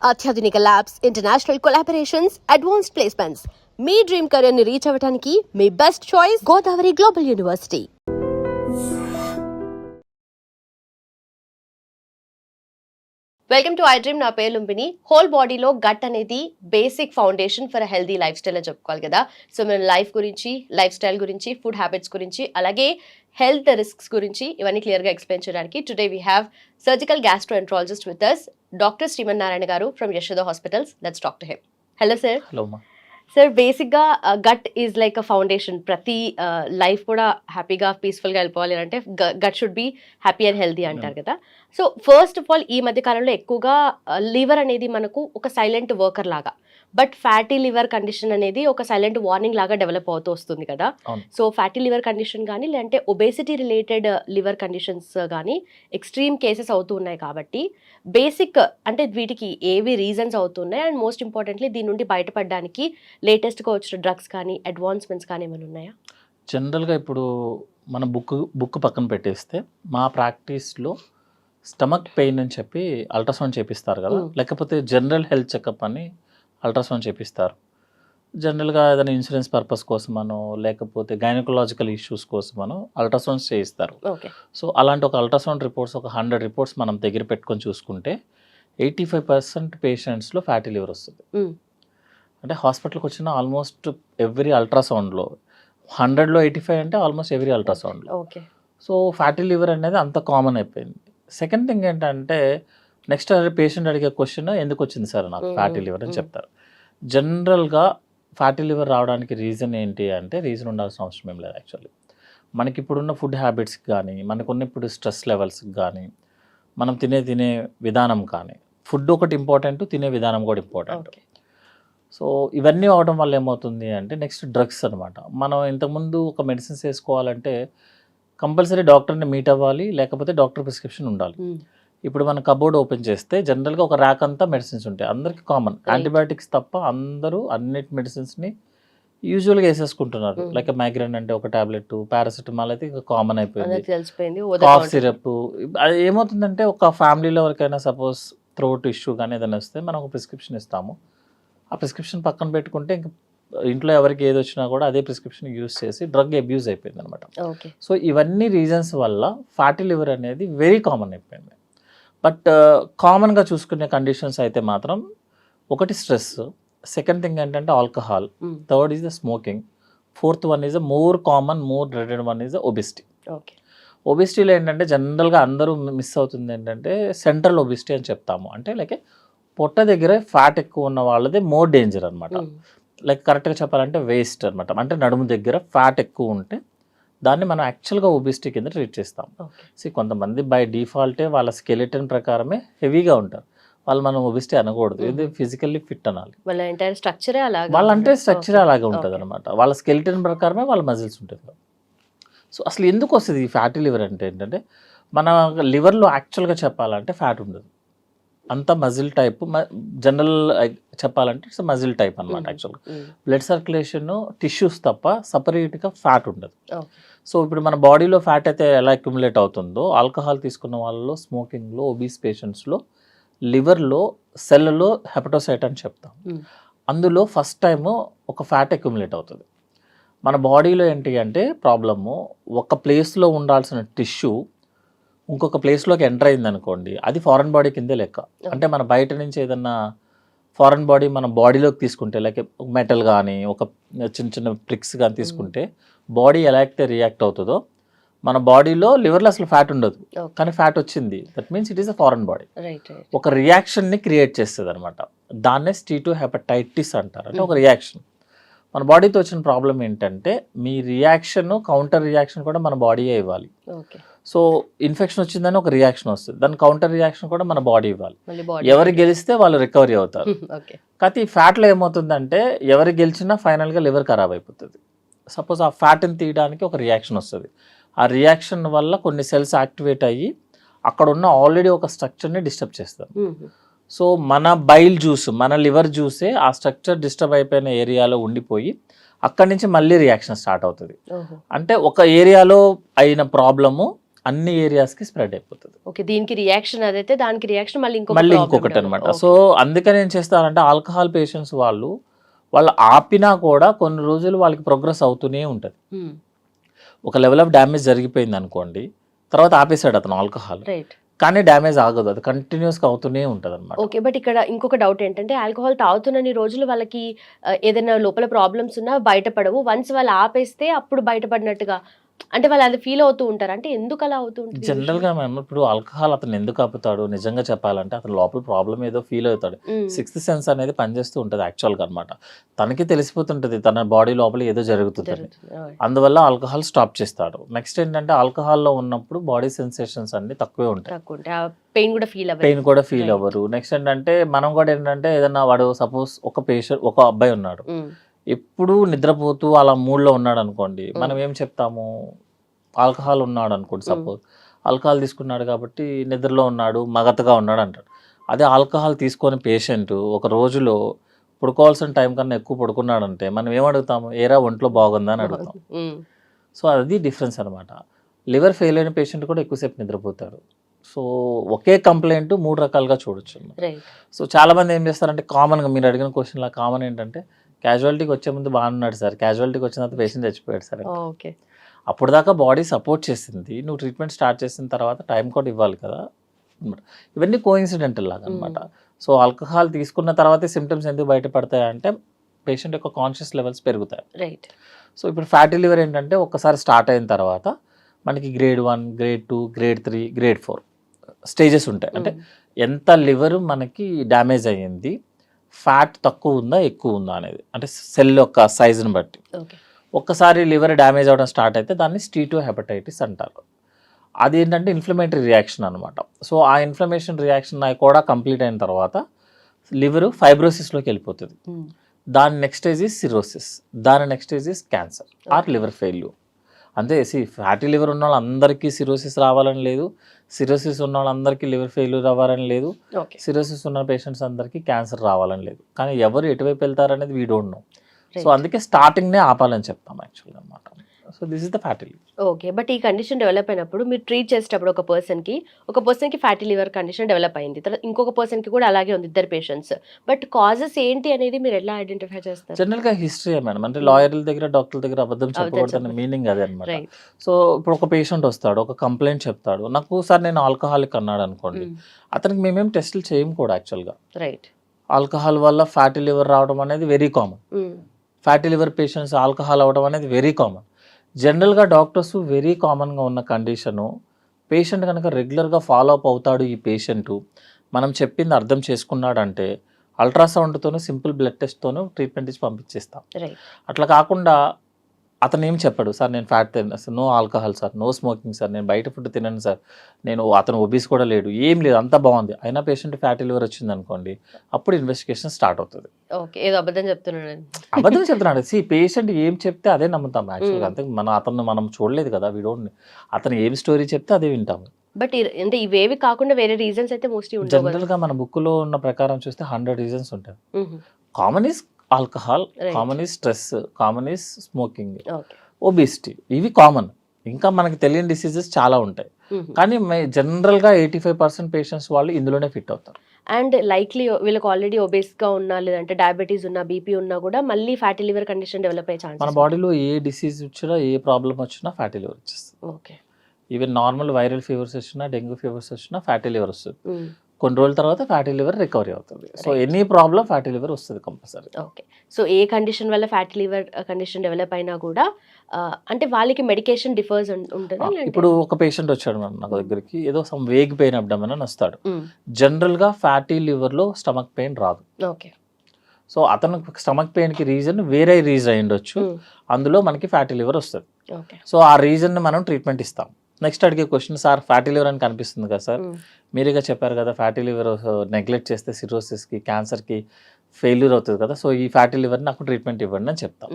అత్యాధునిక labs, international collaborations, advanced placements. మీ dream career ని రీచ్ అవ్వడానికి మీ best choice Godavari global university. Welcome to I dream. నా పేరు లుంబిని. హోల్ బాడీలో గట్ అనేది basic foundation for healthy life style అని చెప్పుకోవాలి కదా. సో మనం లైఫ్ గురించి, లైఫ్ స్టైల్ గురించి, ఫుడ్ హ్యాబిట్స్ గురించి, అలాగే హెల్త్ రిస్క్స్ గురించి ఇవన్నీ క్లియర్గా ఎక్స్ప్లెయిన్ చేయడానికి today we have surgical gastroenterologist with us, doctor Srimannarayana గారు from Yashoda hospitals. Let's talk to him. Hello sir. Hello sir, బేసిక్గా gut is like a foundation. ప్రతి లైఫ్ కూడా హ్యాపీగా పీస్ఫుల్గా వెళ్ళిపోవాలి అంటే gut should be happy and healthy అంటారు కదా. సో ఫస్ట్ ఆఫ్ ఆల్ ఈ మధ్య కాలంలో ఎక్కువగా లివర్ అనేది మనకు ఒక సైలెంట్ వర్కర్ లాగా, బట్ ఫ్యాటీ లివర్ కండిషన్ అనేది ఒక సైలెంట్ వార్నింగ్ లాగా డెవలప్ అవుతూ వస్తుంది కదా. సో ఫ్యాటీ లివర్ కండిషన్ కానీ, లేదంటే ఒబేసిటీ రిలేటెడ్ లివర్ కండిషన్స్ కానీ ఎక్స్ట్రీమ్ కేసెస్ అవుతూ ఉన్నాయి. కాబట్టి బేసిక్ అంటే వీటికి ఏవి రీజన్స్ అవుతున్నాయి, అండ్ మోస్ట్ ఇంపార్టెంట్లీ దీని నుండి బయటపడడానికి లేటెస్ట్గా వచ్చిన డ్రగ్స్ కానీ అడ్వాన్స్మెంట్స్ కానీ ఏమైనా ఉన్నాయా? జనరల్గా ఇప్పుడు మన బుక్ పక్కన పెట్టేస్తే మా ప్రాక్టీస్లో స్టమక్ పెయిన్ అని చెప్పి అల్ట్రాసౌండ్ చేపిస్తారు కదా, లేకపోతే జనరల్ హెల్త్ చెకప్ అని అల్ట్రాసౌండ్ చేపిస్తారు. జనరల్గా ఏదైనా ఇన్సూరెన్స్ పర్పస్ కోసమనో లేకపోతే గైనకలాజికల్ ఇష్యూస్ కోసమనో అల్ట్రాసౌండ్స్ చేయిస్తారు. సో అలాంటి ఒక అల్ట్రాసౌండ్ రిపోర్ట్స్ ఒక 100 రిపోర్ట్స్ మనం దగ్గర పెట్టుకొని చూసుకుంటే 85% పేషెంట్స్లో ఫ్యాటీ లివర్ వస్తుంది. అంటే హాస్పిటల్కి వచ్చిన ఆల్మోస్ట్ ఎవ్రీ అల్ట్రాసౌండ్లో 100లో 85 అంటే ఆల్మోస్ట్ ఎవ్రీ అల్ట్రాసౌండ్లో. సో ఫ్యాటీ లివర్ అనేది అంత కామన్ అయిపోయింది. సెకండ్ థింగ్ ఏంటంటే నెక్స్ట్ పేషెంట్ అడిగే క్వశ్చన్, ఎందుకు వచ్చింది సార్ నాకు ఫ్యాటీ లివర్ అని చెప్తారు. జనరల్గా ఫ్యాటీ లివర్ రావడానికి రీజన్ ఏంటి అంటే రీజన్ ఉండాల్సిన అవసరం ఏం లేదు. యాక్చువల్లీ మనకి ఇప్పుడున్న ఫుడ్ హ్యాబిట్స్కి కానీ, మనకున్న ఇప్పుడు స్ట్రెస్ లెవెల్స్కి కానీ, మనం తినే విధానం కానీ, ఫుడ్ ఒకటి ఇంపార్టెంట్, తినే విధానం కూడా ఇంపార్టెంట్. సో ఇవన్నీ అవడం వల్ల ఏమవుతుంది అంటే నెక్స్ట్ డ్రగ్స్ అనమాట. మనం ఇంతకుముందు ఒక మెడిసిన్స్ వేసుకోవాలంటే కంపల్సరీ డాక్టర్ని మీట్ అవ్వాలి, లేకపోతే డాక్టర్ ప్రిస్క్రిప్షన్ ఉండాలి. ఇప్పుడు మన కబోర్డ్ ఓపెన్ చేస్తే జనరల్గా ఒక ర్యాక్ అంతా మెడిసిన్స్ ఉంటాయి. అందరికీ కామన్, యాంటీబయాటిక్స్ తప్ప అందరూ అన్నిటి మెడిసిన్స్ని యూజువల్గా వేసేసుకుంటున్నారు. లైక్ మైగ్రేన్ అంటే ఒక టాబ్లెట్, పారాసిటమాల్ అయితే ఇక కామన్ అయిపోయింది, కాఫ్ సిరప్. అది ఏమవుతుందంటే ఒక ఫ్యామిలీలో ఎవరికైనా సపోజ్ థ్రోట్ ఇష్యూ కానీ ఏదైనా వస్తే మనం ఒక ప్రిస్క్రిప్షన్ ఇస్తాము. ఆ ప్రిస్క్రిప్షన్ పక్కన పెట్టుకుంటే ఇంక ఇంట్లో ఎవరికి ఏది వచ్చినా కూడా అదే ప్రిస్క్రిప్షన్ యూజ్ చేసి డ్రగ్ అబ్యూజ్ అయిపోయింది అనమాట. సో ఇవన్నీ రీజన్స్ వల్ల ఫ్యాటీ లివర్ అనేది వెరీ కామన్ అయిపోయింది. బట్ కామన్గా చూసుకునే కండిషన్స్ అయితే మాత్రం ఒకటి స్ట్రెస్, సెకండ్ థింగ్ ఏంటంటే alcohol, third is the smoking, fourth one is the more common more dreaded one is the obesity. ఒబిసిటీలో ఏంటంటే జనరల్గా అందరూ మిస్ అవుతుంది ఏంటంటే సెంట్రల్ ఒబిసిటీ అని చెప్తాము. అంటే లైక్ పొట్ట దగ్గర ఫ్యాట్ ఎక్కువ ఉన్న వాళ్ళది మోర్ డేంజర్ అనమాట. లైక్ కరెక్ట్గా చెప్పాలంటే వేస్ట్ అనమాట. అంటే నడుము దగ్గర ఫ్యాట్ ఎక్కువ ఉంటే దాన్ని మనం యాక్చువల్గా ఒబిసిటీ కింద ట్రీట్ చేస్తాం. సో కొంతమంది బై డిఫాల్టే వాళ్ళ స్కెలిటన్ ప్రకారమే హెవీగా ఉంటారు, వాళ్ళు మనం ఒబిసిటీ అనకూడదు, ఇది ఫిజికల్లీ ఫిట్ అనాలి. వాళ్ళంటే స్ట్రక్చరే అలాగే ఉంటుంది అనమాట. వాళ్ళ స్కెలిటన్ ప్రకారమే వాళ్ళ మజిల్స్ ఉంటుంది. సో అసలు ఎందుకు వస్తుంది ఈ ఫ్యాటీ లివర్ అంటే ఏంటంటే మన లివర్లో యాక్చువల్గా చెప్పాలంటే ఫ్యాట్ ఉండదు, అంత మజిల్ టైప్. జనరల్ చెప్పాలంటే ఇట్స్ మజిల్ టైప్ అనమాట. యాక్చువల్గా బ్లడ్ సర్క్యులేషన్ టిష్యూస్ తప్ప సపరేట్గా ఫ్యాట్ ఉండదు. సో ఇప్పుడు మన బాడీలో ఫ్యాట్ అయితే ఎలా అక్యుములేట్ అవుతుందో, ఆల్కహాల్ తీసుకున్న వాళ్ళలో, స్మోకింగ్లో, ఒబీస్ పేషెంట్స్లో లివర్లో సెల్లో హెపటోసైట్ అని చెప్తాం. అందులో ఫస్ట్ టైము ఒక ఫ్యాట్ అక్యుములేట్ అవుతుంది. మన బాడీలో ఏంటి అంటే ప్రాబ్లము, ఒక ప్లేస్లో ఉండాల్సిన టిష్యూ ఇంకొక ప్లేస్లోకి ఎంటర్ అయింది అనుకోండి, అది ఫారెన్ బాడీ కిందే లెక్క. అంటే మన బయట నుంచి ఏదన్నా ఫారెన్ బాడీ మన బాడీలోకి తీసుకుంటే, లైక్ మెటల్ కానీ ఒక చిన్న చిన్న ప్రిక్స్ కానీ తీసుకుంటే బాడీ ఎలా అయితే రియాక్ట్ అవుతుందో, మన బాడీలో లివర్లో అసలు ఫ్యాట్ ఉండదు, కానీ ఫ్యాట్ వచ్చింది, that means it is a foreign body. ఒక రియాక్షన్ని క్రియేట్ చేస్తుంది అనమాట. దాన్నే స్టీటోహెపటైటిస్ అంటారు. అంటే ఒక రియాక్షన్. మన బాడీతో వచ్చిన ప్రాబ్లం ఏంటంటే మీ రియాక్షన్ కౌంటర్ రియాక్షన్ కూడా మన బాడీయే ఇవ్వాలి. సో ఇన్ఫెక్షన్ వచ్చిందని ఒక రియాక్షన్ వస్తుంది, దాని కౌంటర్ రియాక్షన్ కూడా మన బాడీ ఇవ్వాలి. ఎవరు గెలిస్తే వాళ్ళు రికవరీ అవుతారు. కానీ ఈ ఫ్యాట్లో ఏమవుతుందంటే ఎవరు గెలిచినా ఫైనల్గా లివర్ ఖరాబ్ అయిపోతుంది. సపోజ్ ఆ ఫ్యాట్ని తీయడానికి ఒక రియాక్షన్ వస్తుంది, ఆ రియాక్షన్ వల్ల కొన్ని సెల్స్ యాక్టివేట్ అయ్యి అక్కడ ఉన్న ఆల్రెడీ ఒక స్ట్రక్చర్ని డిస్టర్బ్ చేస్తారు. సో మన బైల్ జ్యూస్, మన లివర్ జ్యూసే ఆ స్ట్రక్చర్ డిస్టర్బ్ అయిపోయిన ఏరియాలో ఉండిపోయి అక్కడి నుంచి మళ్ళీ రియాక్షన్ స్టార్ట్ అవుతుంది. అంటే ఒక ఏరియాలో అయిన ప్రాబ్లము అన్ని ఏరియాస్కి స్ప్రెడ్ అయిపోతుంది. ఓకే, దీనికి రియాక్షన్ అదైతే దానికి రియాక్షన్ మళ్ళీ మళ్ళీ ఇంకొకటి అనమాట. సో అందుకని ఏం చేస్తారంటే ఆల్కహాల్ పేషెంట్స్ వాళ్ళు ఆపినా కూడా కొన్ని రోజులు వాళ్ళకి ప్రోగ్రెస్ అవుతూనే ఉంటుంది. ఒక లెవెల్ ఆఫ్ డ్యామేజ్ జరిగిపోయింది అనుకోండి, తర్వాత ఆపేసాడు అతను ఆల్కహాల్, రైట్, కానీ డ్యామేజ్ ఆగదు, అది కంటిన్యూస్గా అవుతూనే ఉంటుంది అనమాట. ఓకే. బట్ ఇక్కడ ఇంకొక డౌట్ ఏంటంటే ఆల్కహాల్ తాగుతున్నన్ని రోజులు వాళ్ళకి ఏదైనా లోపల ప్రాబ్లమ్స్ ఉన్నా బయటపడవు. వన్స్ వాళ్ళు ఆపేస్తే అప్పుడు బయటపడినట్టుగా, అంటే వాళ్ళు అది ఫీల్ అవుతూ ఉంటారు. అంటే ఎందుకు అలా అవుతూ ఉంటుంది? జనరల్గా మేము ఇప్పుడు ఆల్కహాల్ అతను ఎందుకు ఆపుతాడు నిజంగా చెప్పాలంటే, అతను లోపల ప్రాబ్లం ఏదో ఫీల్ అవుతాడు. సిక్స్త్ సెన్స్ అనేది పనిచేస్తూ ఉంటుంది యాక్చువల్గా అనమాట. తనకి తెలిసిపోతుంటుంది తన బాడీ లోపల ఏదో జరుగుతుంది, అందువల్ల ఆల్కహాల్ స్టాప్ చేస్తాడు. నెక్స్ట్ ఏంటంటే ఆల్కహాల్లో ఉన్నప్పుడు బాడీ సెన్సేషన్స్ అన్ని తక్కువే ఉంటాయి, పెయిన్ కూడా ఫీల్ అవ్వరు. నెక్స్ట్ ఏంటంటే మనం కూడా ఏంటంటే ఏదన్నా వాడు సపోజ్ ఒక అబ్బాయి ఉన్నాడు, ఎప్పుడు నిద్రపోతూ అలా మూడ్లో ఉన్నాడు అనుకోండి, మనం ఏం చెప్తాము, ఆల్కహాల్ ఉన్నాడు అనుకోండి, సపోజ్ ఆల్కహాల్ తీసుకున్నాడు కాబట్టి నిద్రలో ఉన్నాడు, మగతగా ఉన్నాడు అంటాడు. అదే ఆల్కహాల్ తీసుకొని పేషెంట్ ఒక రోజులో పడుకోవాల్సిన టైం కన్నా ఎక్కువ పడుకున్నాడంటే మనం ఏమడుగుతాము, ఏరా ఒంట్లో బాగుందా అని అడుగుతాం. సో అది డిఫరెన్స్ అనమాట. లివర్ ఫెయిల్ అయిన పేషెంట్ కూడా ఎక్కువసేపు నిద్రపోతారు. సో ఒకే కంప్లైంట్ 3 రకాలుగా చూడొచ్చు. సో చాలామంది ఏం చేస్తారంటే కామన్గా మీరు అడిగిన క్వశ్చన్లా కామన్ ఏంటంటే, క్యాజువాలిటీకి వచ్చే ముందు బాగున్నాడు సార్, క్యాజువాలిటీకి వచ్చిన తర్వాత పేషెంట్ చచ్చిపోయాడు సార్. ఓకే, అప్పుడు దాకా బాడీ సపోర్ట్ చేసింది, నువ్వు ట్రీట్మెంట్ స్టార్ట్ చేసిన తర్వాత టైం కూడా ఇవ్వాలి కదా. ఇవన్నీ కోఇన్సిడెంటల్ లాగా అనమాట. సో ఆల్కహాల్ తీసుకున్న తర్వాతే సిమ్టమ్స్ ఎందుకు బయటపడతాయి అంటే పేషెంట్ యొక్క కాన్షియస్ లెవెల్స్ పెరుగుతాయి. రైట్. సో ఇప్పుడు ఫ్యాటీ లివర్ ఏంటంటే ఒక్కసారి స్టార్ట్ అయిన తర్వాత మనకి grade 1, grade 2, grade 3, grade 4 stages ఉంటాయి. అంటే ఎంత లివర్ మనకి డ్యామేజ్ అయ్యింది, ఫ్యాట్ తక్కువ ఉందా ఎక్కువ ఉందా అనేది, అంటే సెల్ యొక్క సైజుని బట్టి. ఒక్కసారి లివర్ డ్యామేజ్ అవ్వడం స్టార్ట్ అయితే దాన్ని స్టీటో హెపటైటిస్ అంటారు. అది ఏంటంటే ఇన్ఫ్లమేటరీ రియాక్షన్ అనమాట. సో ఆ ఇన్ఫ్లమేషన్ రియాక్షన్ కూడా కంప్లీట్ అయిన తర్వాత లివర్ ఫైబ్రోసిస్లోకి వెళ్ళిపోతుంది. దాని నెక్స్ట్ స్టేజ్ ఈజ్ సిరోసిస్, దాని next stage is cancer are liver failure. అంతే. ఫ్యాటీ లివర్ ఉన్న వాళ్ళందరికీ సిరోసిస్ రావాలని లేదు, సిరోసిస్ ఉన్న వాళ్ళందరికీ లివర్ ఫెయిల్యూర్ అవ్వాలని లేదు, సిరోసిస్ ఉన్న పేషెంట్స్ అందరికీ క్యాన్సర్ రావాలని లేదు. కానీ ఎవరు ఎటువైపు వెళ్తారనేది వీ డోంట్ నో. సో అందుకే స్టార్టింగ్నే ఆపాలని చెప్తాం యాక్చువల్గా అనమాట. So this is the fatty liver. Okay, but ఈ కండిషన్ డెవలప్ అయినప్పుడు మీరు ట్రీట్ చేసేటప్పుడు ఒక పర్సన్కి ఫ్యాటీ లివర్ కండిషన్ డెవలప్ అయింది, తర్వాత ఇంకొక పర్సన్కి కూడా అలాగే ఉంది, ఇద్దరు పేషెంట్స్. బట్ కాజెస్ ఏంటి అనేది మీరు ఎలా ఐడెంటిఫై చేస్తారు? జనరల్గా హిస్టరీ మేడం, అంటే లాయర్ల దగ్గర డాక్టర్ల దగ్గర అబద్ధం చెప్పకూడదన్న మీనింగ్ అదే అనమాట. సో ఇప్పుడు ఒక పేషెంట్ వస్తాడు, ఒక కంప్లైంట్ చెప్తాడు, నాకు సార్ నేను ఆల్కహాలిక్ అన్నాడు అనుకోండి, అతనికి మేమేం టెస్టులు చేయము కూడా యాక్చువల్గా. రైట్. ఆల్కహాల్ వల్ల ఫ్యాటీ లివర్ రావడం అనేది very common. Fatty liver patients alcohol అవ్వడం అనేది వెరీ కామన్. జనరల్గా డాక్టర్స్ వెరీ కామన్గా ఉన్న కండిషను, పేషెంట్ కనుక రెగ్యులర్గా ఫాలో అప్ అవుతాడు, ఈ పేషెంటు మనం చెప్పింది అర్థం చేసుకున్నాడంటే అల్ట్రాసౌండ్తోనూ సింపుల్ బ్లడ్ టెస్ట్తోనూ ట్రీట్మెంట్ ఇచ్చి పంపించేస్తాం. అట్లా కాకుండా అతను ఏం చెప్పాడు, సార్ నేను ఫ్యాట్ తిన్నా sir, no alcohol sir, no smoking sir, నేను బయట ఫుడ్ తినను సార్, అతను ఒబీస్ కూడా లేడు, ఏం లేదు, అంతా బాగుంది, అయినా పేషెంట్ ఫ్యాటీ లివర్ వచ్చింది అనుకోండి, అప్పుడు ఇన్వెస్టిగేషన్ స్టార్ట్ అవుతుంది. ఏదో అబద్ధం చెప్తున్నాడు. పేషెంట్ ఏం చెప్తే అదే నమ్ముతాం యాక్చువల్గా. అంతే, మనం చూడలేదు కదా, వీ డోంట్. అతను ఏం స్టోరీ చెప్తే అదే వింటాము. బట్ అంటే ఇవేవి కాకుండా వేరే రీజన్స్ అయితే మోస్ట్లీ ఉంటాయి. జనరల్గా మన బుక్లో ఉన్న ప్రకారం చూస్తే 100 రీజన్స్ ఉంటాయి. Common is alcohol, common is stress, common is smoking, obesity, ఇవి కామన్. ఇంకా మనకి తెలియని డిసీజెస్ చాలా ఉంటాయి, కానీ జనరల్గా 85% పేషెంట్స్ వాళ్ళు ఇందులోనే ఫిట్ అవుతారు. అండ్ లైక్లీ వీళ్ళకి ఆల్రెడీ ఒబేస్గా ఉన్నా, లేదంటే డయాబెటీస్ ఉన్నా, బీపీ ఉన్నా కూడా మళ్ళీ ఫ్యాటీ లివర్ కండిషన్ డెవలప్ అయ్యే ఛాన్స్. మన బాడీలో ఏ డిసీజ్ వచ్చినా, ఏ ప్రాబ్లం వచ్చినా ఫ్యాటీ లివర్ వచ్చేస్తుంది. Okay. Even normal viral fevers వచ్చినా, డెంగ్యూ ఫీవర్స్ వచ్చినా ఫ్యాటీ లివర్ వస్తుంది. కొన్ని రోజుల తర్వాత ఫ్యాటీ లివర్ రికవరీ అవుతుంది. So any problem fatty liver వస్తుంది కంపల్సరీ. ఓకే. సో ఏ కండిషన్ వల్ల ఫ్యాటీ లివర్ కండిషన్ డెవలప్ అయినా కూడా అంటే వాళ్ళకి మెడికేషన్ డిఫర్స్ ఉంటుంది. ఇప్పుడు ఒక పేషెంట్ వచ్చాడు మేడం నా దగ్గరికి, ఏదో సమ్ వేగ్ పెయిన్ అబ్డమన్ అని వస్తాడు. జనరల్గా ఫ్యాటీ లివర్లో స్టమక్ పెయిన్ రాదు. ఓకే. సో అతను స్టమక్ పెయిన్కి రీజన్ వేరే రీజన్ అయి ఉండొచ్చు, అందులో మనకి ఫ్యాటీ లివర్ వస్తుంది. సో ఆ రీజన్ని మనం ట్రీట్మెంట్ ఇస్తాం. నెక్స్ట్ అడిగే క్వశ్చన్, సార్ ఫ్యాటీ లివర్ అని కనిపిస్తుంది కదా సార్, మీరుగా చెప్పారు కదా ఫ్యాటీ లివర్ నెగ్లెక్ట్ చేస్తే సిరోసిస్కి, క్యాన్సర్కి ఫెయిల్యూర్ అవుతుంది కదా, సో ఈ ఫ్యాటీ లివర్ని నాకు ట్రీట్మెంట్ ఇవ్వండి అని చెప్తాం.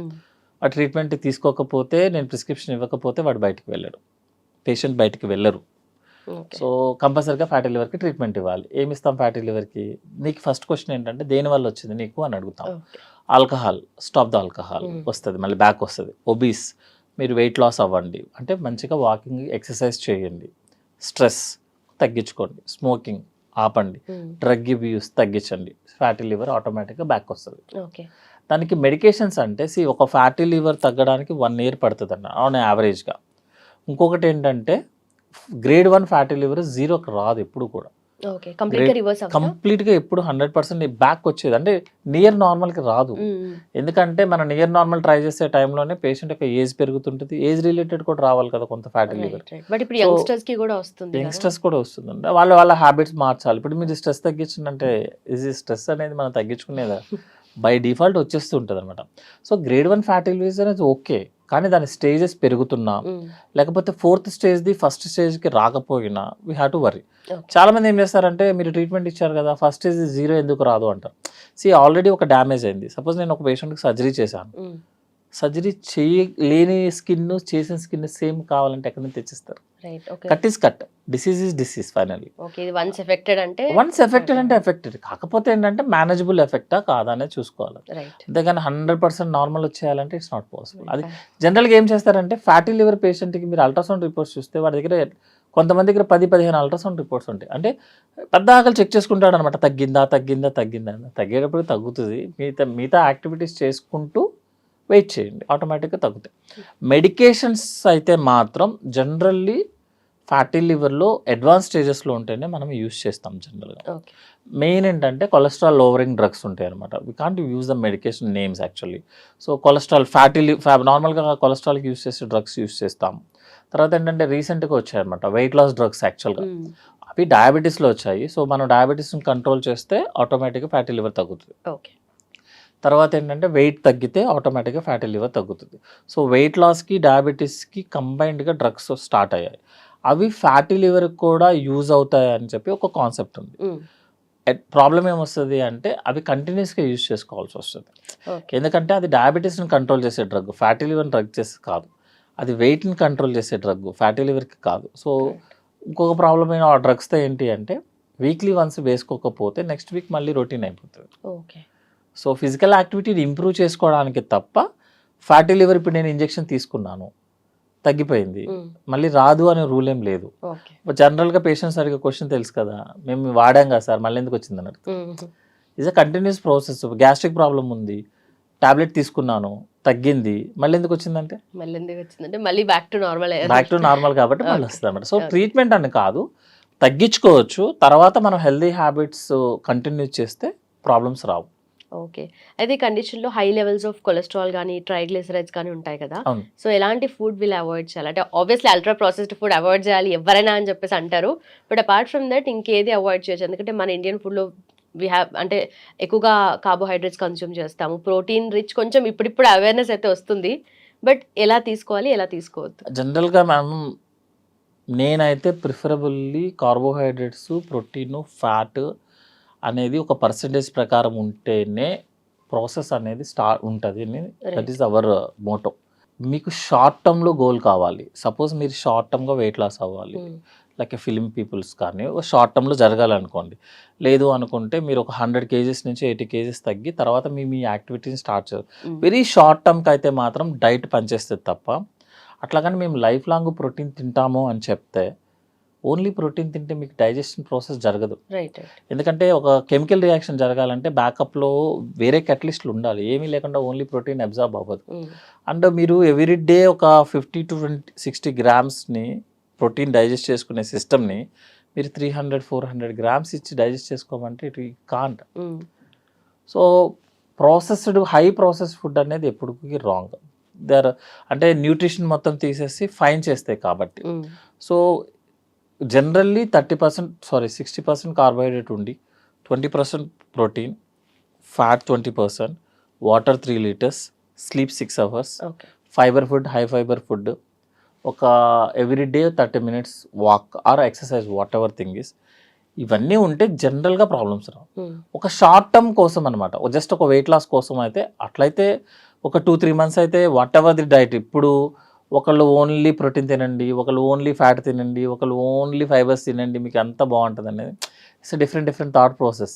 ఆ ట్రీట్మెంట్ తీసుకోకపోతే, నేను ప్రిస్క్రిప్షన్ ఇవ్వకపోతే వాడు బయటికి వెళ్ళడు, పేషెంట్ బయటికి వెళ్ళరు. సో కంపల్సరీగా ఫ్యాటీ లివర్కి ట్రీట్మెంట్ ఇవ్వాలి. ఏమి ఇస్తాం ఫ్యాటీ లివర్కి? నీకు ఫస్ట్ క్వశ్చన్ ఏంటంటే దేనివల్ల వచ్చింది నీకు అని అడుగుతాం. ఆల్కహాల్, స్టాప్ ద ఆల్కహాల్ వస్తుంది, మళ్ళీ బ్యాక్ వస్తుంది. ఒబీస్, మీరు వెయిట్ లాస్ అవ్వండి అంటే మంచిగా వాకింగ్, ఎక్సర్సైజ్ చేయండి. స్ట్రెస్ తగ్గించుకోండి, స్మోకింగ్ ఆపండి, డ్రగ్ యూస్ తగ్గించండి, ఫ్యాటీ లివర్ ఆటోమేటిక్గా బ్యాక్ వస్తుంది. ఓకే. దానికి మెడికేషన్స్ అంటే ఒక ఫ్యాటీ లివర్ తగ్గడానికి 1 year పడుతుంది అన్న ఆన్ యావరేజ్గా. ఇంకొకటి ఏంటంటే గ్రేడ్ 1 ఫ్యాటీ లివర్ 0కి రాదు ఎప్పుడు కూడా, ఓకే. కంప్లీట్‌గా రివర్స్ అవుతా? కంప్లీట్గా ఎప్పుడు 100% బ్యాక్ వచ్చేది, అంటే నియర్ నార్మల్కి రాదు. ఎందుకంటే మనం నియర్ నార్మల్ ట్రై చేసే టైంలోనే పేషెంట్ యొక్క ఏజ్ పెరుగుతుంటుంది, ఏజ్ రిలేటెడ్ కూడా రావాలి కదా కొంత ఫ్యాటీ లివర్. బట్ ఇప్పుడు యంగ్స్టర్స్కి కూడా వస్తుంది, యంగ్స్టర్స్ కూడా వస్తుందండి. వాళ్ళ హ్యాబిట్స్ మార్చాలి. ఇప్పుడు మీరు స్ట్రెస్ తగ్గించిందంటే ఇది స్ట్రెస్ అనేది మనం తగ్గించుకునేదా బై డిఫాల్ట్ వచ్చేస్తూ ఉంటుంది అనమాట. సో గ్రేడ్ 1 ఫ్యాటీ లివర్ అనేది ఓకే, కానీ దాని స్టేజెస్ పెరుగుతున్నా లేకపోతే 4th స్టేజ్ది 1st స్టేజ్కి రాకపోయినా వీ హ్యావ్ టు వరీ. చాలా మంది ఏం చేస్తారంటే మీరు ట్రీట్మెంట్ ఇచ్చారు కదా, ఫస్ట్ స్టేజ్ 0 ఎందుకు రాదు అంటారు. ఆల్రెడీ ఒక డ్యామేజ్ అయింది. సపోజ్ నేను ఒక పేషెంట్కి సర్జరీ చేశాను, సర్జరీ చేయలేని స్కిన్ చేసిన స్కిన్ సేమ్ కావాలంటే ఎక్కడి నుంచి తెచ్చిస్తారు? Cut is cut, disease is disease finally. Once affected అంటే ఎఫెక్టెడ్, కాకపోతే ఏంటంటే మేనేజబుల్ ఎఫెక్టా కాదా అనేది చూసుకోవాలి. అంతేగాని 100% నార్మల్ వచ్చేయాలంటే ఇట్స్ నాట్ పాసిబుల్. అది జనరల్గా ఏం చేస్తారంటే ఫ్యాటీ లివర్ పేషెంట్కి మీరు అల్ట్రాసౌండ్ రిపోర్ట్స్ చూస్తే వాడి దగ్గర కొంతమంది దగ్గర 10-15 అల్ట్రాసౌండ్ రిపోర్ట్స్ ఉంటాయి. అంటే పెద్ద ఆకలి చెక్ చేసుకుంటాడు అనమాట, తగ్గిందా తగ్గేటప్పుడు తగ్గుతుంది. మిగతా యాక్టివిటీస్ చేసుకుంటూ వెయిట్ చేయండి, ఆటోమేటిక్గా తగ్గుతాయి. మెడికేషన్స్ అయితే మాత్రం జనరల్లీ ఫ్యాటీ లివర్లో అడ్వాన్స్ స్టేజెస్లో ఉంటేనే మనం యూస్ చేస్తాం జనరల్గా. మెయిన్ ఏంటంటే కొలెస్ట్రాల్ లోవరింగ్ డ్రగ్స్ ఉంటాయి అనమాట. We can't use the medication names actually. So cholesterol నార్మల్గా కొలెస్ట్రాల్కి యూస్ చేసే డ్రగ్స్ యూస్ చేస్తాం. తర్వాత ఏంటంటే రీసెంట్గా వచ్చాయన్నమాట వెయిట్ లాస్ డ్రగ్స్, యాక్చువల్గా అవి డయాబెటీస్లో వచ్చాయి. సో మనం డయాబెటీస్ని కంట్రోల్ చేస్తే ఆటోమేటిక్గా ఫ్యాటీ లివర్ తగ్గుతుంది. తర్వాత ఏంటంటే వెయిట్ తగ్గితే ఆటోమేటిక్గా ఫ్యాటీ లివర్ తగ్గుతుంది. సో వెయిట్ లాస్కి డయాబెటీస్కి కంబైన్డ్గా డ్రగ్స్ స్టార్ట్ అయ్యాయి. అవి ఫ్యాటీ లివర్కి కూడా యూజ్ అవుతాయి అని చెప్పి ఒక కాన్సెప్ట్ ఉంది. ప్రాబ్లం ఏమొస్తుంది అంటే అవి కంటిన్యూస్గా యూజ్ చేసుకోవాల్సి వస్తుంది. ఎందుకంటే అది డయాబెటీస్ని కంట్రోల్ చేసే డ్రగ్, ఫ్యాటీ లివర్ని డ్రగ్ చేసి కాదు. అది వెయిట్ని కంట్రోల్ చేసే డ్రగ్, ఫ్యాటీ లివర్కి కాదు. సో ఇంకొక ప్రాబ్లం అయిన ఆ డ్రగ్స్తో ఏంటి అంటే వీక్లీ వన్స్ వేసుకోకపోతే నెక్స్ట్ వీక్ మళ్ళీ రొటీన్ అయిపోతుంది. సో ఫిజికల్ యాక్టివిటీని ఇంప్రూవ్ చేసుకోవడానికి తప్ప ఫ్యాటీ లివర్ ఇప్పుడు నేను ఇంజెక్షన్ తీసుకున్నాను తగ్గిపోయింది మళ్ళీ రాదు అనే రూల్ ఏం లేదు. జనరల్గా పేషెంట్స్ అడిగే క్వశ్చన్ తెలుసు కదా, మేము వాడాం కదా సార్ మళ్ళీ ఎందుకు వచ్చింది అన్నట్టు. It's a continuous process. Gastric problem ఉంది, టాబ్లెట్ తీసుకున్నాను తగ్గింది, మళ్ళీ ఎందుకు వచ్చిందంటే మళ్ళీ బ్యాక్ టు నార్మల్ కాబట్టి మళ్ళీ వస్తుంది అన్నమాట. సో ట్రీట్మెంట్ అని కాదు, తగ్గించుకోవచ్చు. తర్వాత మనం హెల్దీ హ్యాబిట్స్ కంటిన్యూ చేస్తే ప్రాబ్లమ్స్ రావు. ఓకే. అయితే ఈ కండిషన్లో హై లెవెల్స్ ఆఫ్ కొలెస్ట్రాల్ కానీ ట్రైగ్లిసరైడ్స్ కానీ ఉంటాయి కదా, సో ఎలాంటి ఫుడ్ వీళ్ళు అవాయిడ్ చేయాలి? అంటే obviously ultra processed food avoid చేయాలి ఎవరైనా అని చెప్పేసి అంటారు, బట్ అపార్ట్ ఫ్రమ్ దట్ ఇంకేది అవాయిడ్ చేయొచ్చు? ఎందుకంటే మన ఇండియన్ ఫుడ్లో వీ హ్యావ్ అంటే ఎక్కువగా కార్బోహైడ్రేట్స్ కన్స్యూమ్ చేస్తాము, ప్రోటీన్ రిచ్ కొంచెం ఇప్పుడిప్పుడు అవేర్నెస్ అయితే వస్తుంది, బట్ ఎలా తీసుకోవాలి ఎలా తీసుకోవద్దు? జనరల్గా నేనైతే ప్రిఫరబుల్లీ కార్బోహైడ్రేట్స్, ప్రోటీన్, ఫ్యాట్ అనేది ఒక పర్సంటేజ్ ప్రకారం ఉంటేనే ప్రాసెస్ అనేది ఉంటుంది. That is our motto. మీకు షార్ట్ టర్మ్లో గోల్ కావాలి, సపోజ్ మీరు షార్ట్ టర్మ్గా వెయిట్ లాస్ అవ్వాలి, లైక్ ఫిలిం పీపుల్స్ కానీ షార్ట్ టర్మ్లో జరగాలనుకోండి. లేదు అనుకుంటే మీరు ఒక 100 kgs నుంచి 80 kgs తగ్గి తర్వాత మీ యాక్టివిటీని స్టార్ట్ చేయాలి. వెరీ షార్ట్ టర్మ్కి అయితే మాత్రం డైట్ పనిచేస్తుంది తప్ప, అట్లాగని మేము లైఫ్ లాంగ్ ప్రోటీన్ తింటాము అని చెప్తే ఓన్లీ ప్రోటీన్ తింటే మీకు డైజెషన్ ప్రాసెస్ జరగదు. ఎందుకంటే ఒక కెమికల్ రియాక్షన్ జరగాలంటే బ్యాకప్లో వేరే కెటలిస్ట్లు ఉండాలి, ఏమీ లేకుండా ఓన్లీ ప్రోటీన్ అబ్జార్బ్ అవ్వదు. అండ్ మీరు ఎవ్రీ డే ఒక 50 to 60 గ్రామ్స్ని ప్రోటీన్ డైజెస్ట్ చేసుకునే సిస్టమ్ని మీరు 300-400 గ్రామ్స్ ఇచ్చి డైజెస్ట్ చేసుకోమంటే it can't. So high processed food అనేది ఎప్పటికీ రాంగ్. అంటే న్యూట్రిషన్ మొత్తం తీసేసి ఫైన్ చేస్తాయి కాబట్టి. సో జనరల్లీ 60% కార్బోహైడ్రేట్ ఉండి 20% protein, fat 20%, water 3 liters, sleep 6 hours, fibre food, high fibre food, ఒక everyday 30 minutes walk or exercise, whatever thing is, ఇవన్నీ ఉంటే జనరల్గా ప్రాబ్లమ్స్ రావు. ఒక షార్ట్ టర్మ్ కోసం అనమాట, జస్ట్ ఒక వెయిట్ లాస్ కోసం అయితే అట్లయితే ఒక 2-3 months అయితే వాట్ ఎవర్ ది డైట్. ఇప్పుడు ఒకళ్ళు ఓన్లీ ప్రోటీన్ తినండి, ఒకళ్ళు ఓన్లీ ఫ్యాట్ తినండి, ఒకళ్ళు ఓన్లీ ఫైబర్స్ తినండి, మీకు అంతా బాగుంటుంది అనేది it's different thought process.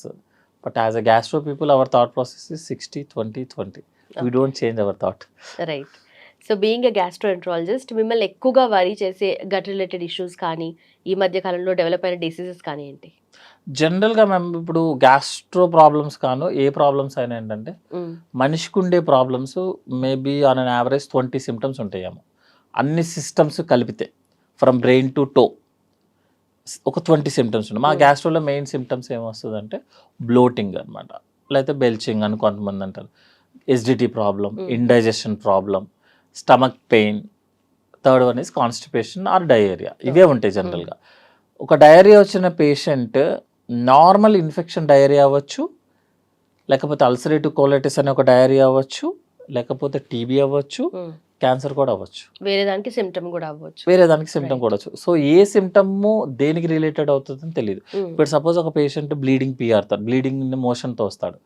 But as a gastro people our thought process is 60-20-20. We don't change our thought. Right. So being a gastroenterologist మిమ్మల్ని ఎక్కువగా వరీ చేసే గట్ రిలేటెడ్ ఇష్యూస్ కానీ ఈ మధ్య కాలంలో డెవలప్ అయిన డిసీజెస్ కానీ ఏంటి? జనరల్గా మేము ఇప్పుడు గ్యాస్ట్రో ప్రాబ్లమ్స్ కాను ఏ ప్రాబ్లమ్స్ అయినా ఏంటంటే మనిషికి ఉండే problems maybe on an average 20 symptoms ఉంటాయేమో, అన్ని సిస్టమ్స్ కలిపితే ఫ్రమ్ బ్రెయిన్ టు టో ఒక 20 సిమ్టమ్స్ ఉన్నాయి. మా గ్యాస్ట్రోలో మెయిన్ సిమ్టమ్స్ ఏమొస్తుందంటే బ్లోటింగ్ అనమాట, లేకపోతే బెల్చింగ్ అని కొంతమంది అంటారు, acidity problem, indigestion problem, stomach pain, third one is constipation or diarrhoea. ఇవే ఉంటాయి జనరల్గా. ఒక డయేరియా వచ్చిన పేషెంట్ నార్మల్ ఇన్ఫెక్షన్ డయేరియా అవ్వచ్చు, లేకపోతే అల్సరేటివ్ కోలైటిస్ అనే ఒక డయేరియా అవ్వచ్చు, లేకపోతే టీబీ అవ్వచ్చు, క్యాన్సర్ కూడా అవ్వచ్చు, వేరే దానికి సిమ్టమ్ కూడా అవ్వచ్చు. కూడా అవ్వచ్చు. సో ఏ సిమ్టమ్ దేనికి రిలేటెడ్ అవుతుందని తెలియదు. ఇప్పుడు సపోజ్ ఒక పేషెంట్ బ్లీడింగ్ పిఆర్తాడు, బ్లీడింగ్ మోషన్తో వస్తాడు,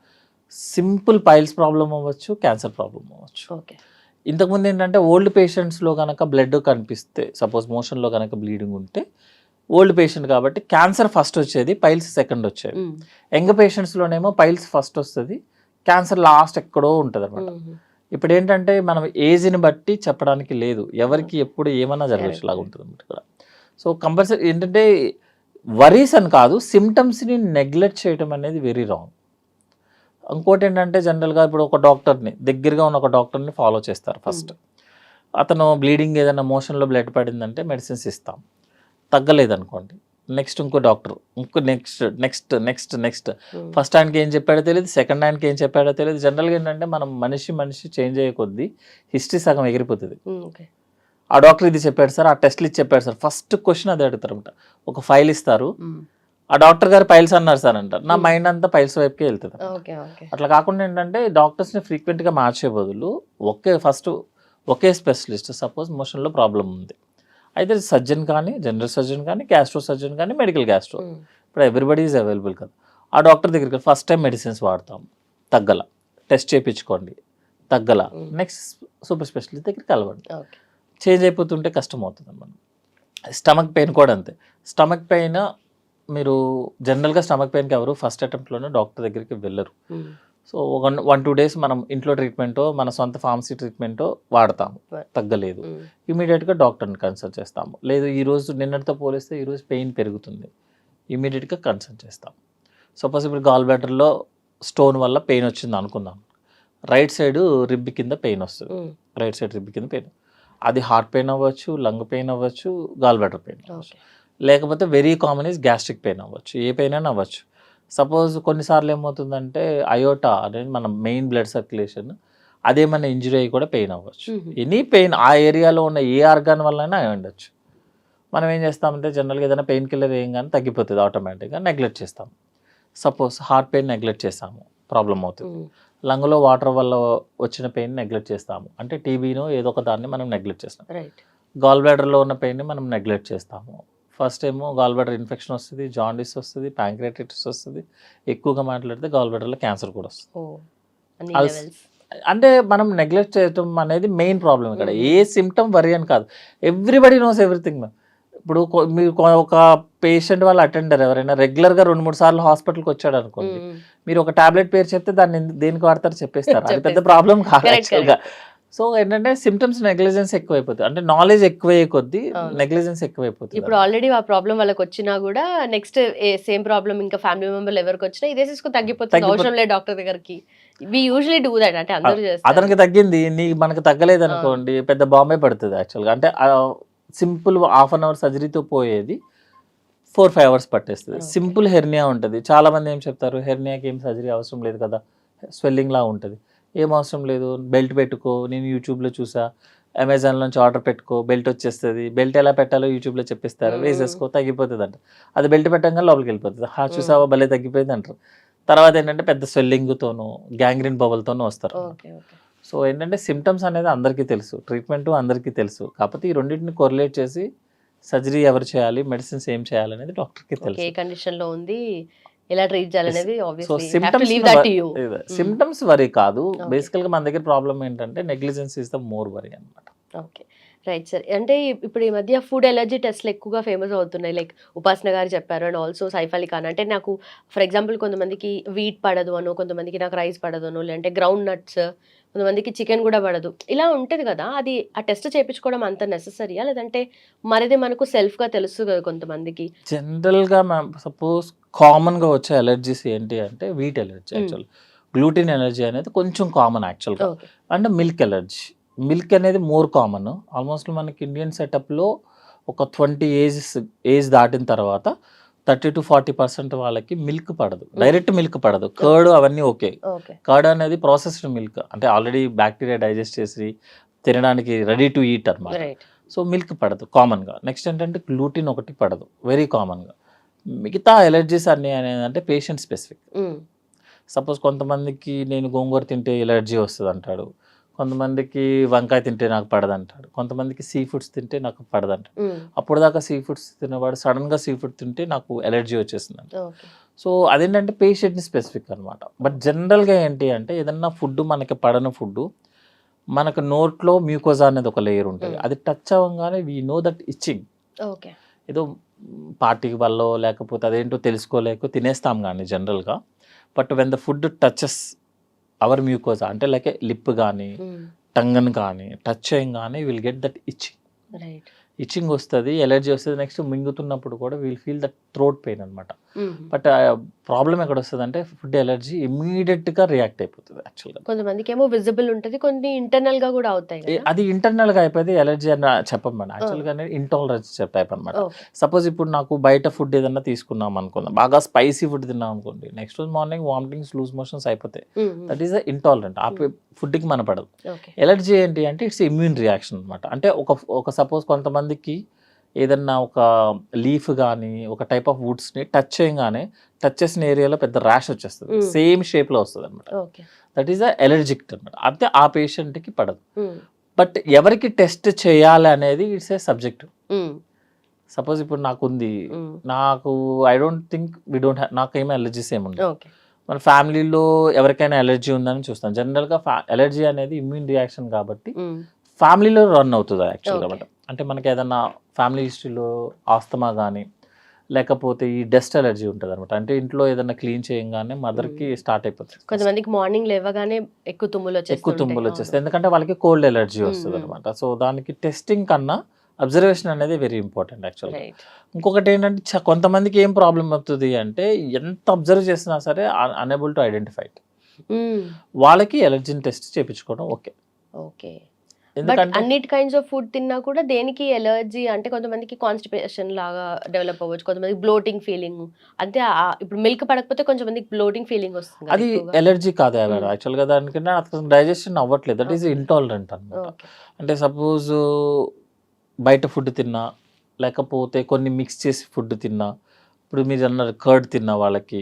సింపుల్ పైల్స్ ప్రాబ్లం అవ్వచ్చు, క్యాన్సర్ ప్రాబ్లం అవ్వచ్చు. ఇంతకుముందు ఏంటంటే ఓల్డ్ పేషెంట్స్లో కనుక బ్లడ్ కనిపిస్తే, సపోజ్ మోషన్లో కనుక బ్లీడింగ్ ఉంటే ఓల్డ్ పేషెంట్ కాబట్టి క్యాన్సర్ ఫస్ట్ వచ్చేది, పైల్స్ సెకండ్ వచ్చేది. యంగ్ పేషెంట్స్లోనేమో పైల్స్ ఫస్ట్ వస్తుంది, క్యాన్సర్ లాస్ట్ ఎక్కడో ఉంటుంది అనమాట. ఇప్పుడు ఏంటంటే మనం ఏజ్ని బట్టి చెప్పడానికి లేదు, ఎవరికి ఎప్పుడు ఏమన్నా జరగచ్చు లాగా ఉంటుంది అనమాట ఇక్కడ. సో కంపల్సరీ ఏంటంటే వరీస్ అని కాదు, సిమ్టమ్స్ని నెగ్లెక్ట్ చేయడం అనేది వెరీ రాంగ్. ఇంకోటి ఏంటంటే జనరల్గా ఇప్పుడు ఒక డాక్టర్ని, దగ్గరగా ఉన్న ఒక డాక్టర్ని ఫాలో చేస్తారు ఫస్ట్. అతను బ్లీడింగ్ ఏదైనా మోషన్లో బ్లడ్ పడిందంటే మెడిసిన్స్ ఇస్తాం, తగ్గలేదనుకోండి నెక్స్ట్ ఇంకో డాక్టర్, ఇంకో నెక్స్ట్ ఫస్ట్ ఆయనకి ఏం చెప్పాడో తెలియదు, సెకండ్ ఆయనకి ఏం చెప్పాడో తెలియదు. జనరల్గా ఏంటంటే మనం మనిషి చేంజ్ అయ్యే కొద్దీ హిస్టరీ సగం ఎగిరిపోతుంది. ఆ డాక్టర్ ఇది చెప్పాడు సార్, ఆ టెస్ట్లు ఇది చెప్పాడు సార్, ఫస్ట్ క్వశ్చన్ అదే అడుగుతారనమాట. ఒక ఫైల్ ఇస్తారు, ఆ డాక్టర్ గారు పైల్స్ అన్నారు సార్ అంటారు, నా మైండ్ అంతా పైల్స్ వైపుకే వెళ్తుంది. అట్లా కాకుండా ఏంటంటే డాక్టర్స్ని ఫ్రీక్వెంట్గా మార్చే బదులు ఒకే స్పెషలిస్ట్, సపోజ్ మోషన్లో ప్రాబ్లం ఉంది అయితే సర్జన్ కానీ, జనరల్ సర్జన్ కానీ, గ్యాస్ట్రో సర్జన్ కానీ, మెడికల్ గ్యాస్ట్రో, ఇప్పుడు ఎవ్రీబడి ఈజ్ అవైలబుల్ కదా. ఆ డాక్టర్ దగ్గరికి ఫస్ట్ టైం మెడిసిన్స్ వాడతాం, తగ్గల, టెస్ట్ చేయించుకోండి, తగ్గల, నెక్స్ట్ సూపర్ స్పెషలిస్ట్ దగ్గరికి కలవండి. చేంజ్ అయిపోతుంటే కష్టం అవుతుంది అన్నమాట. స్టమక్ పెయిన్ కూడా అంతే. స్టమక్ పెయిన్ మీరు జనరల్గా స్టమక్ పెయిన్కి ఎవరు ఫస్ట్ అటెంప్ట్లోనే డాక్టర్ దగ్గరికి వెళ్ళరు. సో 1-2 డేస్ మనం ఇంట్లో ట్రీట్మెంటో మన సొంత ఫార్మసీ ట్రీట్మెంటో వాడతాము, తగ్గలేదు, ఇమీడియట్గా డాక్టర్ని కన్సల్ట్ చేస్తాము. లేదు ఈరోజు నిన్నటితో పోలిస్తే ఈరోజు పెయిన్ పెరుగుతుంది, ఇమీడియట్గా కన్సల్ట్ చేస్తాం. సపోజ్ ఇప్పుడు గాల్ బ్లాడర్లో స్టోన్ వల్ల పెయిన్ వచ్చింది అనుకుందాం, రైట్ సైడ్ రిబ్ కింద పెయిన్ వస్తుంది, రైట్ సైడ్ రిబ్ కింద పెయిన్, అది హార్ట్ పెయిన్ అవ్వచ్చు, లంగ్ పెయిన్ అవ్వచ్చు, గాల్ బ్లాడర్ పెయిన్ అవ్వచ్చు, లేకపోతే very common is gastric pain అవ్వచ్చు, ఏ పెయిన్ అయినా అవ్వచ్చు. సపోజ్ కొన్నిసార్లు ఏమవుతుందంటే అయోటా అనేది మన మెయిన్ బ్లడ్ సర్క్యులేషన్, అదేమన్నా ఇంజరీ అయ్యి కూడా పెయిన్ అవ్వచ్చు. ఎనీ పెయిన్ ఆ ఏరియాలో ఉన్న ఏ ఆర్గాన్ వల్లైనా అయి ఉండొచ్చు. మనం ఏం చేస్తామంటే జనరల్గా ఏదైనా పెయిన్ కిల్లర్ ఏం కానీ తగ్గిపోతుంది, ఆటోమేటిక్గా నెగ్లెక్ట్ చేస్తాం. సపోజ్ హార్ట్ పెయిన్ నెగ్లెక్ట్ చేస్తాము, ప్రాబ్లం అవుతుంది. లంగ్లో వాటర్ వల్ల వచ్చిన పెయిన్ నెగ్లెక్ట్ చేస్తాము, అంటే టీబీనో ఏదో ఒక దాన్ని మనం నెగ్లెక్ట్ చేస్తాం. గాల్ బ్లాడర్లో ఉన్న పెయిన్ని మనం నెగ్లెక్ట్ చేస్తాము. ఫస్ట్ ఏమో గాల్ బ్లాడర్ ఇన్ఫెక్షన్ వస్తుంది, జాండిస్ వస్తుంది, ప్యాంక్రియాటిస్ వస్తుంది, ఎక్కువగా మాట్లాడితే గాల్ బ్లాడర్లో క్యాన్సర్ కూడా వస్తుంది. అంటే మనం నెగ్లెక్ట్ చేయటం అనేది మెయిన్ ప్రాబ్లం ఇక్కడ. ఏ సిమ్టమ్ వరీ అని కాదు, ఎవ్రీబడి నోస్ ఎవ్రీథింగ్. ఇప్పుడు మీరు ఒక పేషెంట్ వాళ్ళ అటెండర్ ఎవరైనా రెగ్యులర్గా 2-3 సార్లు హాస్పిటల్కి వచ్చాడు అనుకోండి, మీరు ఒక టాబ్లెట్ పేరు చెప్తే దాన్ని దేనికి వాడతారు చెప్పేస్తారు, అది పెద్ద ప్రాబ్లం కాదు యాక్చువల్గా. సో ఏంటంటే సిమ్టమ్స్ నెగ్లిజెన్స్ ఎక్కువైపోతుంది, అంటే నాలెడ్జ్ ఎక్కువయ్యే కొద్దీ నెగ్లిజెన్స్ ఎక్కువైపోతుంది. ఇప్పుడు ఆల్రెడీ ఆ ప్రాబ్లం వాళ్ళకి వచ్చినా కూడా నెక్స్ట్ సేమ్ ప్రాబ్లం ఇంకా ఫ్యామిలీ మెంబర్లు ఎవరికి వచ్చినా ఇదే తీసుకుని తగ్గిపోతుంది, అవసరం లేదు డాక్టర్ దగ్గరికి. వి యూజువల్లీ డూ దట్, అంటే అందరూ చేస్తారు. అతనికి తగ్గింది, మనకి తగ్గలేదు అనుకోండి, పెద్ద బాంబే పడుతుంది యాక్చువల్గా. అంటే సింపుల్ 1/2 అవర్ సర్జరీతో పోయేది 4-5 అవర్స్ పట్టేస్తుంది. సింపుల్ హెర్నియా ఉంటుంది, చాలా మంది ఏం చెప్తారు హెర్నియాకి ఏం సర్జరీ అవసరం లేదు కదా, స్వెల్లింగ్ లా ఉంటుంది, ఏం అవసరం లేదు, బెల్ట్ పెట్టుకో, నేను యూట్యూబ్లో చూసా, అమెజాన్ నుంచి ఆర్డర్ పెట్టుకో, బెల్ట్ వచ్చేస్తుంది, బెల్ట్ ఎలా పెట్టాలో యూట్యూబ్లో చెప్పిస్తారు, వేసేసుకో తగ్గిపోతుంది అంట. అది బెల్ట్ పెట్టగానే లోపలికి వెళ్ళిపోతుంది, చూసావా భలే తగ్గిపోయింది అంటారు. తర్వాత ఏంటంటే పెద్ద స్వెల్లింగ్తోనూ గ్యాంగ్రీన్ బబుల్తోనూ వస్తారు. సో ఏంటంటే సిమ్టమ్స్ అనేది అందరికీ తెలుసు, ట్రీట్మెంట్ అందరికీ తెలుసు, కాకపోతే ఈ రెండింటిని కొరిలేట్ చేసి సర్జరీ ఎవరు చేయాలి, మెడిసిన్స్ ఏం చేయాలి అనేది డాక్టర్కి తెలుసు. ఏ కండిషన్లో ఉంది, ఎలా ట్రీట్ చేయాలనేది సిమ్టమ్స్ వరీ కాదు. బేసికల్గా మన దగ్గర ప్రాబ్లం ఏంటంటే negligence is the more worry అనమాట. Okay right sir. అంటే ఇప్పుడు ఈ మధ్య ఫుడ్ ఎలర్జీ టెస్ట్‌లు ఎక్కువగా ఫేమస్ అవుతున్నాయి. లైక్ ఉపాసన గారు చెప్పారు అండ్ ఆల్సో సైఫ్ అలీ ఖాన్. అంటే నాకు ఫర్ ఎగ్జాంపుల్ కొంతమందికి వీట్ పడదు అనో, కొంతమందికి నాకు రైస్ పడదనో, లేదంటే గ్రౌండ్ నట్స్, కొంతమందికి చికెన్ గూడా పడదు. ఇలా ఉంటది గదా! అది ఆ టెస్ట్ చేపించుకోవడం అంత నెసెసరీయా? లేదంటే మరిది మనకు సెల్ఫ్‌గా తెలుస్తది కదా కొంతమందికి. జనరల్‌గా సపోజ్ కామన్‌గా వచ్చే అలర్జీస్ ఏంటి అంటే వీట్ ఎలర్జీ హ్మ్. యాక్చువల్. గ్లూటిన్ ఎలర్జీ అనేది కొంచెం కామన్ యాక్చువల్‌గా. Okay. And milk allergy. Milk అనేది మోర్ కామన్. ఆల్మోస్ట్ మనకి ఇండియన్ సెటప్‌లో ఒక 20 ఏజ్ దాటిన తర్వాత 30-40% వాళ్ళకి మిల్క్ పడదు. డైరెక్ట్ మిల్క్ పడదు. కర్డ్ అవన్నీ ఓకే. ఓకే. కర్డ్ అనేది ప్రాసెస్డ్ మిల్క్. అంటే ఆల్రెడీ బ్యాక్టీరియా డైజెస్ట్ చేసి తినడానికి రెడీ టు ఈట్ అన్నమాట. రైట్. సో మిల్క్ పడదు కామన్‌గా. నెక్స్ట్ ఏంటంటే గ్లూటిన్ ఒకటి పడదు. వెరీ కామన్‌గా. మిగతా ఎలర్జీస్ అన్నీ అనేదంటే పేషెంట్ స్పెసిఫిక్. హ్మ్. సపోజ్ కొంతమందికి నేను గోంగూర తింటే ఎలర్జీ వస్తదంటాడు. కొంతమందికి వంకాయ తింటే నాకు పడదంటాడు. కొంతమందికి సీ ఫుడ్స్ తింటే నాకు పడదంటాడు. హ్మ్. అప్పటిదాకా సీ ఫుడ్స్ తినేవాడు సడెన్‌గా సీ ఫుడ్ తింటే నాకు ఎలర్జీ వచ్చేసిందంట. ఓకే. సో అదేంటంటే పేషెంట్‌ని స్పెసిఫిక్ అనమాట. బట్ జనరల్‌గా ఏంటి అంటే ఏదన్నా ఫుడ్ మనకి పడని ఫుడ్డు మనకు నోట్లో మ్యూకోజా అనేది ఒక లేయర్ ఉంటది. హ్మ్. అది టచ్ అవ్వంగానే we know that itching. Okay. ఏదో పార్టీకి వల్లో లేకపోతే అదేంటో తెలుసుకోలేక తినేస్తాం గానీ జనరల్‌గా. But when the food touches our mucosa అంటే లైక్ లిప్ గానీ, హ్మ్. టంగ్‌ని కానీ టచ్ చేయంగానే will get that itching. Right. Itching వస్తది. ఎలర్జీ వస్తది. నెక్స్ట్ మింగుతున్నప్పుడు కూడా will feel that throat pain అనమాట. హుహు. బట్ ప్రాబ్లమ్ ఎక్కడొస్తదంటే ఫుడ్ ఎలర్జీ ఇమ్మీడియేట్‌గా రియాక్ట్ అయిపోతది యాక్చువల్‌గా. కొంతమందికేమో విజిబుల్ ఉంటది. కొన్ని ఇంటర్నల్‌గా గూడా అవుతాయి గదా! అది ఇంటర్నల్‌గా అయిపోయేది ఎలర్జీ అని చెప్పం మేడం. ఆ! యాక్చువల్‌గానే ఇంటాలరెన్స్ టైప్ అనమాట. ఓకే. సపోజ్ ఇప్పుడు నాకు బయట ఫుడ్ ఏదన్నా తీసుకున్నాం అనుకుందాం. బాగా స్పైసీ ఫుడ్ తిన్నాం అనుకోండి. నెక్స్ట్ రోజు మార్నింగ్ వామిటింగ్స్, లూజ్ మోషన్స్ అయిపోతాయి. హ్మ్. హ్మ్. That is the intolerant. ఆ హ్మ్. ఫుడ్‌కి మన పడదు. ఓకే. ఎలర్జీ ఏంటి అంటే ఇట్స్ ఇమ్యూన్ రియాక్షన్ అనమాట. అంటే ఒక సపోజ్ కొంతమందికి ఏదన్నా ఒక లీఫ్ గానీ, ఒక టైప్ ఆఫ్ వుడ్స్‌ని టచ్ చేయంగానే టచ్ చేసిన ఏరియాలో పెద్ద ర్యాష్ వచ్చేస్తది. హ్మ్. సేమ్ షేప్‌లో వస్తదనమాట. Okay. That is the allergic అనమాట. అంటే ఆ పేషెంట్‌కి పడదు. హ్మ్. బట్ ఎవరికి టెస్ట్ చేయాలి అనేది it's a subject. Hmm. Suppose ఇప్పుడు నాకుంది. హ్మ్. నాకు I don't think we don't నాకేమి అలర్జీస్ ఏమి ఉండవు. ఓకే. మన ఫ్యామిలీలో ఎవరికైనా అలర్జీ ఉందని చూస్తాం. జనరల్‌గా అలర్జీ అనేది ఇమ్యూన్ రియాక్షన్ కాబట్టి హ్మ్. ఫ్యామిలీలో రన్ అవుతది యాక్చువల్‌గా ఓకే. అనమాట. అంటే మనకి ఏదన్నా ఫ్యామిలీ హిస్టరీలో ఆస్తమా గానీ, లేకపోతే ఈ డస్ట్ అలర్జీ ఉంటదనమాట. అంటే ఇంట్లో ఏదన్నా క్లీన్ చేయంగానే మదర్‌కి హ్మ్. స్టార్ట్ అయిపోతది. కొంతమందికి మార్నింగ్ లేవగానే ఎక్కువ తుమ్ములొచ్చేస్తూ ఎక్కువ ఉంటాయి. అవును. తుమ్ములొచ్చేస్తాయి. ఎందుకంటే వాళ్ళకి కోల్డ్ ఎలర్జీ హ్మ్. హ్మ్. వస్తదనమాట. సో, దానికి టెస్టింగ్ కన్నా అబ్జర్వేషన్ అనేది వెరీ ఇంపార్టెంట్ యాక్చువల్‌గా. రైట్. ఇంకొకటేంటంటే కొంతమందికి ఏం ప్రాబ్లమ్ అవుతది అంటే ఎంత అబ్జర్వ్ చేసినా సరే అనేబుల్ టు ఐడెంటిఫై ఇట్. హ్మ్. వాళ్ళకి ఎలర్జీని టెస్ట్ చేపించుకోవడం ఓకే. ఓకే. బట్ ఎందుకంటే అన్నిటి కైండ్స్ ఆఫ్ ఫుడ్ తిన్నా కూడా దేనికి ఎలర్జీ అంటే కొంతమందికి కాన్‌స్టిపేషన్ లాగా డెవలప్ అవ్వచ్చు. కొంతమందికి బ్లోటింగ్ ఫీలింగ్. అంతే ఇప్పుడు మిల్క్ పడకపోతే కొంచెంమందికి బ్లోటింగ్ ఫీలింగ్ వస్తుంది కదా అది ఎక్కువగా. ఎలర్జీ కాదు మేడం. హ్మ్. యాక్చువల్‌గా దానికన్నా అతను డైజెషన్ అవ్వట్లేదు. That is okay. ఇంటాలరెంట్ అనమాట. ఓకే. అంటే సపోజు బయట ఫుడ్ తిన్నా, లేకపోతే కొన్ని మిక్స్ చేసి ఫుడ్ తిన్నా, ఇప్పుడు మీరన్నారు కర్డ్ తిన్న వాళ్ళకి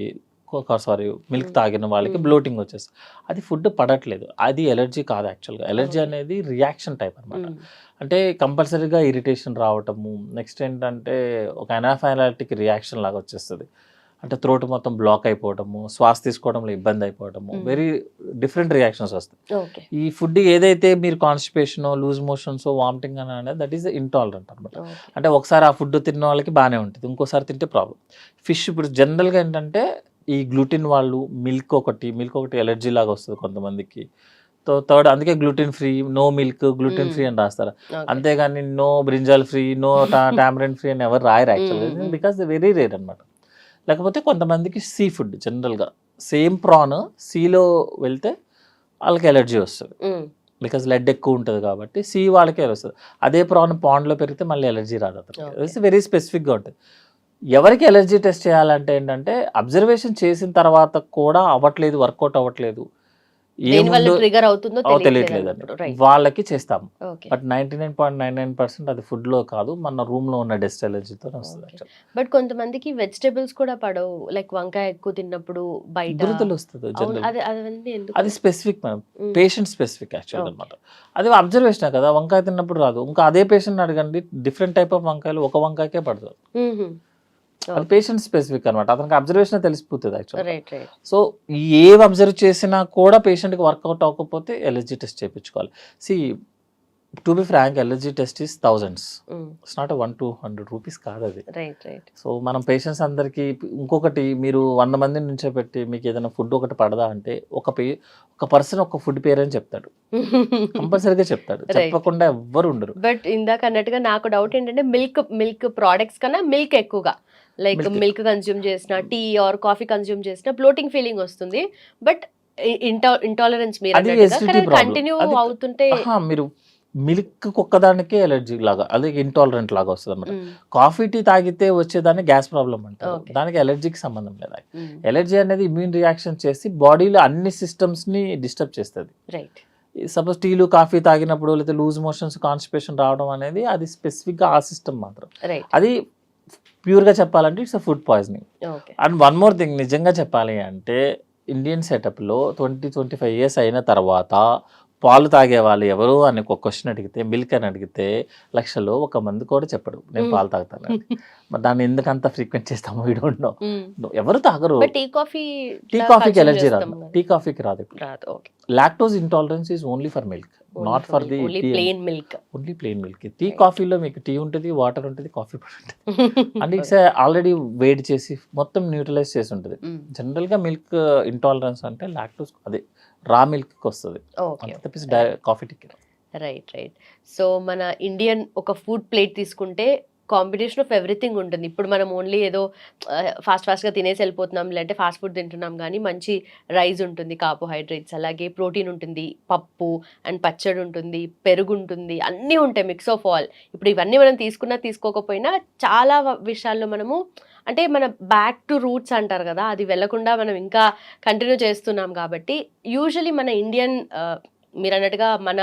సారీ మిల్క్ హ్మ్. తాగిన వాళ్ళకి హ్మ్. బ్లోటింగ్ వచ్చేస్తది. అది ఫుడ్ పడట్లేదు. అది ఎలర్జీ కాదు యాక్చువల్‌గా. Allergy okay. అనేది రియాక్షన్ టైప్ అనమాట. హ్మ్. అంటే కంపల్సరీగా ఇరిటేషన్ రావటము, నెక్స్ట్ ఏంటంటే ఒక అనాఫైలాక్టిక్ రియాక్షన్ లాగా వచ్చేస్తది. అంటే థ్రోట్ మొత్తం బ్లాక్ అయిపోవటము, శ్వాస తీసుకోవడంలో ఇబ్బంది అయిపోవటము, హ్మ్. వెరీ డిఫరెంట్ రియాక్షన్స్ వస్తాయి. ఓకే. ఈ ఫుడ్ ఏదైతే మీరు కాన్‌స్టిపేషనో, లూజ్ మోషన్సో, వామిటింగ్ అని అనేది దట్ ఈస్ ఇంటాలరెంట్ అనమాట. ఓకే. అంటే ఒకసారి ఆ ఫుడ్ తిన్న వాళ్ళకి బానే ఉంటది. ఇంకోసారి తింటే ప్రాబ్లమ్. ఫిష్ ఇప్పుడు జనరల్‌గా ఏంటంటే ఈ గ్లూటిన్ వాళ్ళు మిల్క్ ఒకటి ఎలర్జీ లాగా వస్తది కొంతమందికి. థర్డ్ అందుకే gluten free, no milk, gluten hmm. Free అని రాస్తారు. ఓకే. అంతేగాని no brinjal free, no tamarind free అని ఎవరు రాయరు హ్మ్. యాక్చువల్‌గా. హ్మ్. హ్మ్. బికాస్ వెరీ రేర్ అనమాట. లేకపోతే కొంతమందికి సీ ఫుడ్ జనరల్‌గా సేమ్ ప్రాన్ సీలో వెళ్తే ఆళ్ళకి ఎలర్జీ వస్తది. హ్మ్. బికాజ్ లెడ్ ఎక్కువ ఉంటది కాబట్టి సీ వాళ్ళకే వస్తది. అదే ప్రాన్ పాండ్‌లో పెరిగితే మళ్ళీ ఎలర్జీ రాదు అతనికి. ఓకే. ఇట్స్ వెరీ స్పెసిఫిక్‌గా ఉంటది. ఎవరికి ఎలర్జీ టెస్ట్ చేయాలంటే ఏంటంటే అబ్జర్వేషన్ చేసిన తర్వాత కూడా అవ్వట్లేదు, వర్కౌట్ అవ్వట్లేదు. దేనివల్ల ఏముందో ట్రిగ్గర్ అవుతుందో తెలియట్లేదండి. తెలియట్లేదన్నప్పుడు. రైట్. వాళ్ళకి చేస్తాము. ఓకే. బట్ 99.99% అది ఫుడ్‌లో కాదు. మన రూమ్‌లో ఉన్న డస్ట్ ఎలర్జీతోనే వస్తది ఓకే. యాక్చువల్లీ. బట్ కొంతమందికి వెజిటబుల్స్ కూడా పడవు. లైక్ వంకాయ ఎక్కువ తిన్నప్పుడు బయట దురదలొస్తది అవును. జనరల్‌గా. అవన్నీ ఎందుకు? అది స్పెసిఫిక్ మేడం. హ్మ్. పేషెంట్ స్పెసిఫిక్ యాక్చువల్‌గా ఓకే. అనమాట. అది అబ్జర్వేషనే కదా! వంకాయ తిన్నప్పుడు రాదు. ఇంకా అదే పేషెంట్‌ని అడగండి డిఫరెంట్ టైప్ ఆఫ్ వంకాయలు ఒక వంకాయకే పడదు. హుహు. అది ఓకే. పేషెంట్ స్పెసిఫిక్ అనమాట. అతనికి అబ్జర్వేషనే తెలిసిపోతది యాక్చువల్‌గా. రైట్. రైట్. సో, ఏవి అబ్జర్వ్ చేసినా కూడా పేషెంట్‌కి వర్కౌట్ అవ్వకపోతే ఎలర్జీ టెస్ట్ చేపించుకోవాలి. See to be frank allergy test is thousands, it's not 100-200 rupees కాదు అది. రైట్. సో మనం పేషెంట్స్ అందరికీ ఇంకొకటి, మీరు 100 మందిని నుంచోబెట్టి మీకు ఏదైనా ఫుడ్ ఒకటి పడదా అంటే ఒక పర్సన్ ఒక ఫుడ్ పేరు అని చెప్తాడు, కంపల్సరీగా చెప్తాడు, చెప్పకుండా ఎవ్వరు ఉండరు. బట్ ఇందాక అన్నట్టుగా నాకు డౌట్ ఏంటంటే మిల్క్ ప్రోడక్ట్స్ కన్నా మిల్క్ ఎక్కువగా, లైక్ మిల్క్ కన్జ్యూమ్ చేసిన, టీ ఆర్ కాఫీ కన్జ్యూమ్ చేసిన బ్లోటింగ్ ఫీలింగ్ వస్తుంది. బట్ ఇంటాలరెన్స్ కంటిన్యూ అవుతుంటే మీరు మిల్క్ ఒక్కదానికే ఎలర్జీ లాగా, అదే ఇంటాలరెంట్ లాగా వస్తుంది అనమాట. కాఫీ టీ తాగితే వచ్చేదాన్ని గ్యాస్ ప్రాబ్లం అంటారు, దానికి ఎలర్జీకి సంబంధం లేదు. ఎలర్జీ అనేది ఇమ్యూన్ రియాక్షన్ చేసి బాడీలో అన్ని సిస్టమ్స్ ని డిస్టర్బ్ చేస్తుంది. రైట్. సపోజ్ టీలు కాఫీ తాగినప్పుడు లేదా లూజ్ మోషన్స్, కాన్స్టిపేషన్ రావడం అనేది అది స్పెసిఫిక్ గా ఆ సిస్టమ్ మాత్రం. అది ప్యూర్ గా చెప్పాలంటే it's food poisoning. And one more thing, నిజంగా చెప్పాలి అంటే ఇండియన్ సెటప్ లో 20-25 ఇయర్స్ అయిన తర్వాత పాలు తాగే వాళ్ళు ఎవరు అని ఒక క్వశ్చన్ అడిగితే, మిల్క్ అని అడిగితే, లక్షలో ఒక మంది కూడా చెప్పడు నేను పాలు తాగుతాను. మరి దాన్ని ఎందుకు అంత ఫ్రీక్వెంట్ చేస్తాము, వీ డోంట్ నో. ఎవరు తాగరు. టీ కాఫీకి ఎలర్జీ రాదు, టీ కాఫీకి రాదు. Lactose intolerance is only for milk, not for the plain milk. Only plain milk. Tea కాఫీలో మీకు టీ ఉంటుంది, వాటర్ ఉంటుంది, కాఫీ పొడి ఉంటుంది, అండ్ ఇట్స్ ఆల్రెడీ వేడి చేసి మొత్తం న్యూట్రలైజ్ చేసి ఉంటుంది. జనరల్ గా మిల్క్ ఇంటాలరెన్స్ అంటే లాక్టోజ్, అదే రా మిల్క్ వస్తుంది, కాఫీ టీకి. రైట్. సో మన ఇండియన్ ఒక ఫుడ్ ప్లేట్ తీసుకుంటే కాంబినేషన్ ఆఫ్ ఎవ్రీథింగ్ ఉంటుంది. ఇప్పుడు మనం ఓన్లీ ఏదో ఫాస్ట్గా తినేసి వెళ్ళిపోతున్నాం, లేదంటే ఫాస్ట్ ఫుడ్ తింటున్నాం, కానీ మంచి రైస్ ఉంటుంది, కార్బోహైడ్రేట్స్, అలాగే ప్రోటీన్ ఉంటుంది, పప్పు అండ్ పచ్చడి ఉంటుంది, పెరుగు ఉంటుంది, అన్నీ ఉంటాయి, మిక్స్ ఆఫ్ ఆల్. ఇప్పుడు ఇవన్నీ మనం తీసుకున్నా తీసుకోకపోయినా చాలా విషయాల్లో మనము అంటే మన బ్యాక్ టు రూట్స్ అంటారు కదా, అది వెళ్లకుండా మనం ఇంకా కంటిన్యూ చేస్తున్నాం. కాబట్టి యూజువలీ మన ఇండియన్ మీరు అన్నట్టుగా మన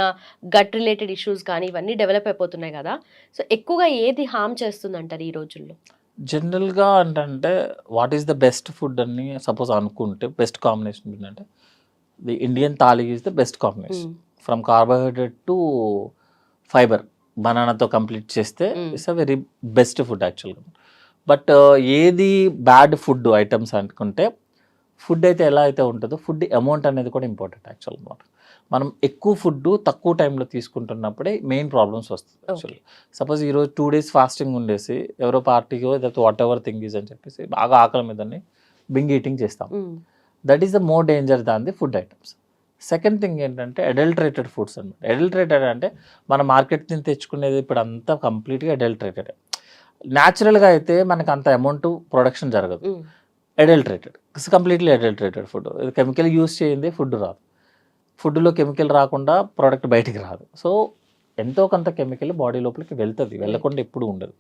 గట్ రిలేటెడ్ ఇష్యూస్ కానీ ఇవన్నీ డెవలప్ అయిపోతున్నాయి కదా. సో ఎక్కువగా ఏది హార్మ్ చేస్తుంది అంటారు ఈ రోజుల్లో? జనరల్గా అంటే what is the best food అని సపోజ్ అనుకుంటే, బెస్ట్ కాంబినేషన్ ఏంటంటే the Indian thali is the best combination. From carbohydrate to fibre, బనానాతో కంప్లీట్ చేస్తే it's a very best food యాక్చువల్గా. బట్ ఏది బ్యాడ్ ఫుడ్ ఐటమ్స్ అనుకుంటే, ఫుడ్ అయితే ఎలా అయితే ఉంటుందో ఫుడ్ అమౌంట్ అనేది కూడా ఇంపార్టెంట్ యాక్చువల్ అనమాట. మనం ఎక్కువ ఫుడ్ తక్కువ టైంలో తీసుకుంటున్నప్పుడే మెయిన్ ప్రాబ్లమ్స్ వస్తుంది యాక్చువల్లీ. సపోజ్ ఈరోజు 2 days ఫాస్టింగ్ ఉండేసి ఎవరో పార్టీకో లేకపోతే వాట్ ఎవర్ థింగ్ ఈజ్ అని చెప్పేసి బాగా ఆకలి మీదని బింగ్ ఈటింగ్ చేస్తాం. That is the more danger than the food items. Second thing ఏంటంటే అడల్టరేటెడ్ ఫుడ్స్ అనమాట. అడల్టరేటెడ్ అంటే మన మార్కెట్ నుంచి తెచ్చుకునేది ఇప్పుడు అంతా కంప్లీట్గా అడల్టరేటెడ్. న్యాచురల్గా అయితే మనకు అంత అమౌంట్ ప్రొడక్షన్ జరగదు. Adulterated, completely adulterated food, chemical use చేయండి ఫుడ్ రాదు. ఫుడ్లో కెమికల్ రాకుండా ప్రోడక్ట్ బయటికి రాదు. సో ఎంతో కొంత కెమికల్ బాడీ లోపలికి వెళ్తుంది, వెళ్ళకుండా ఎప్పుడు ఉండదు.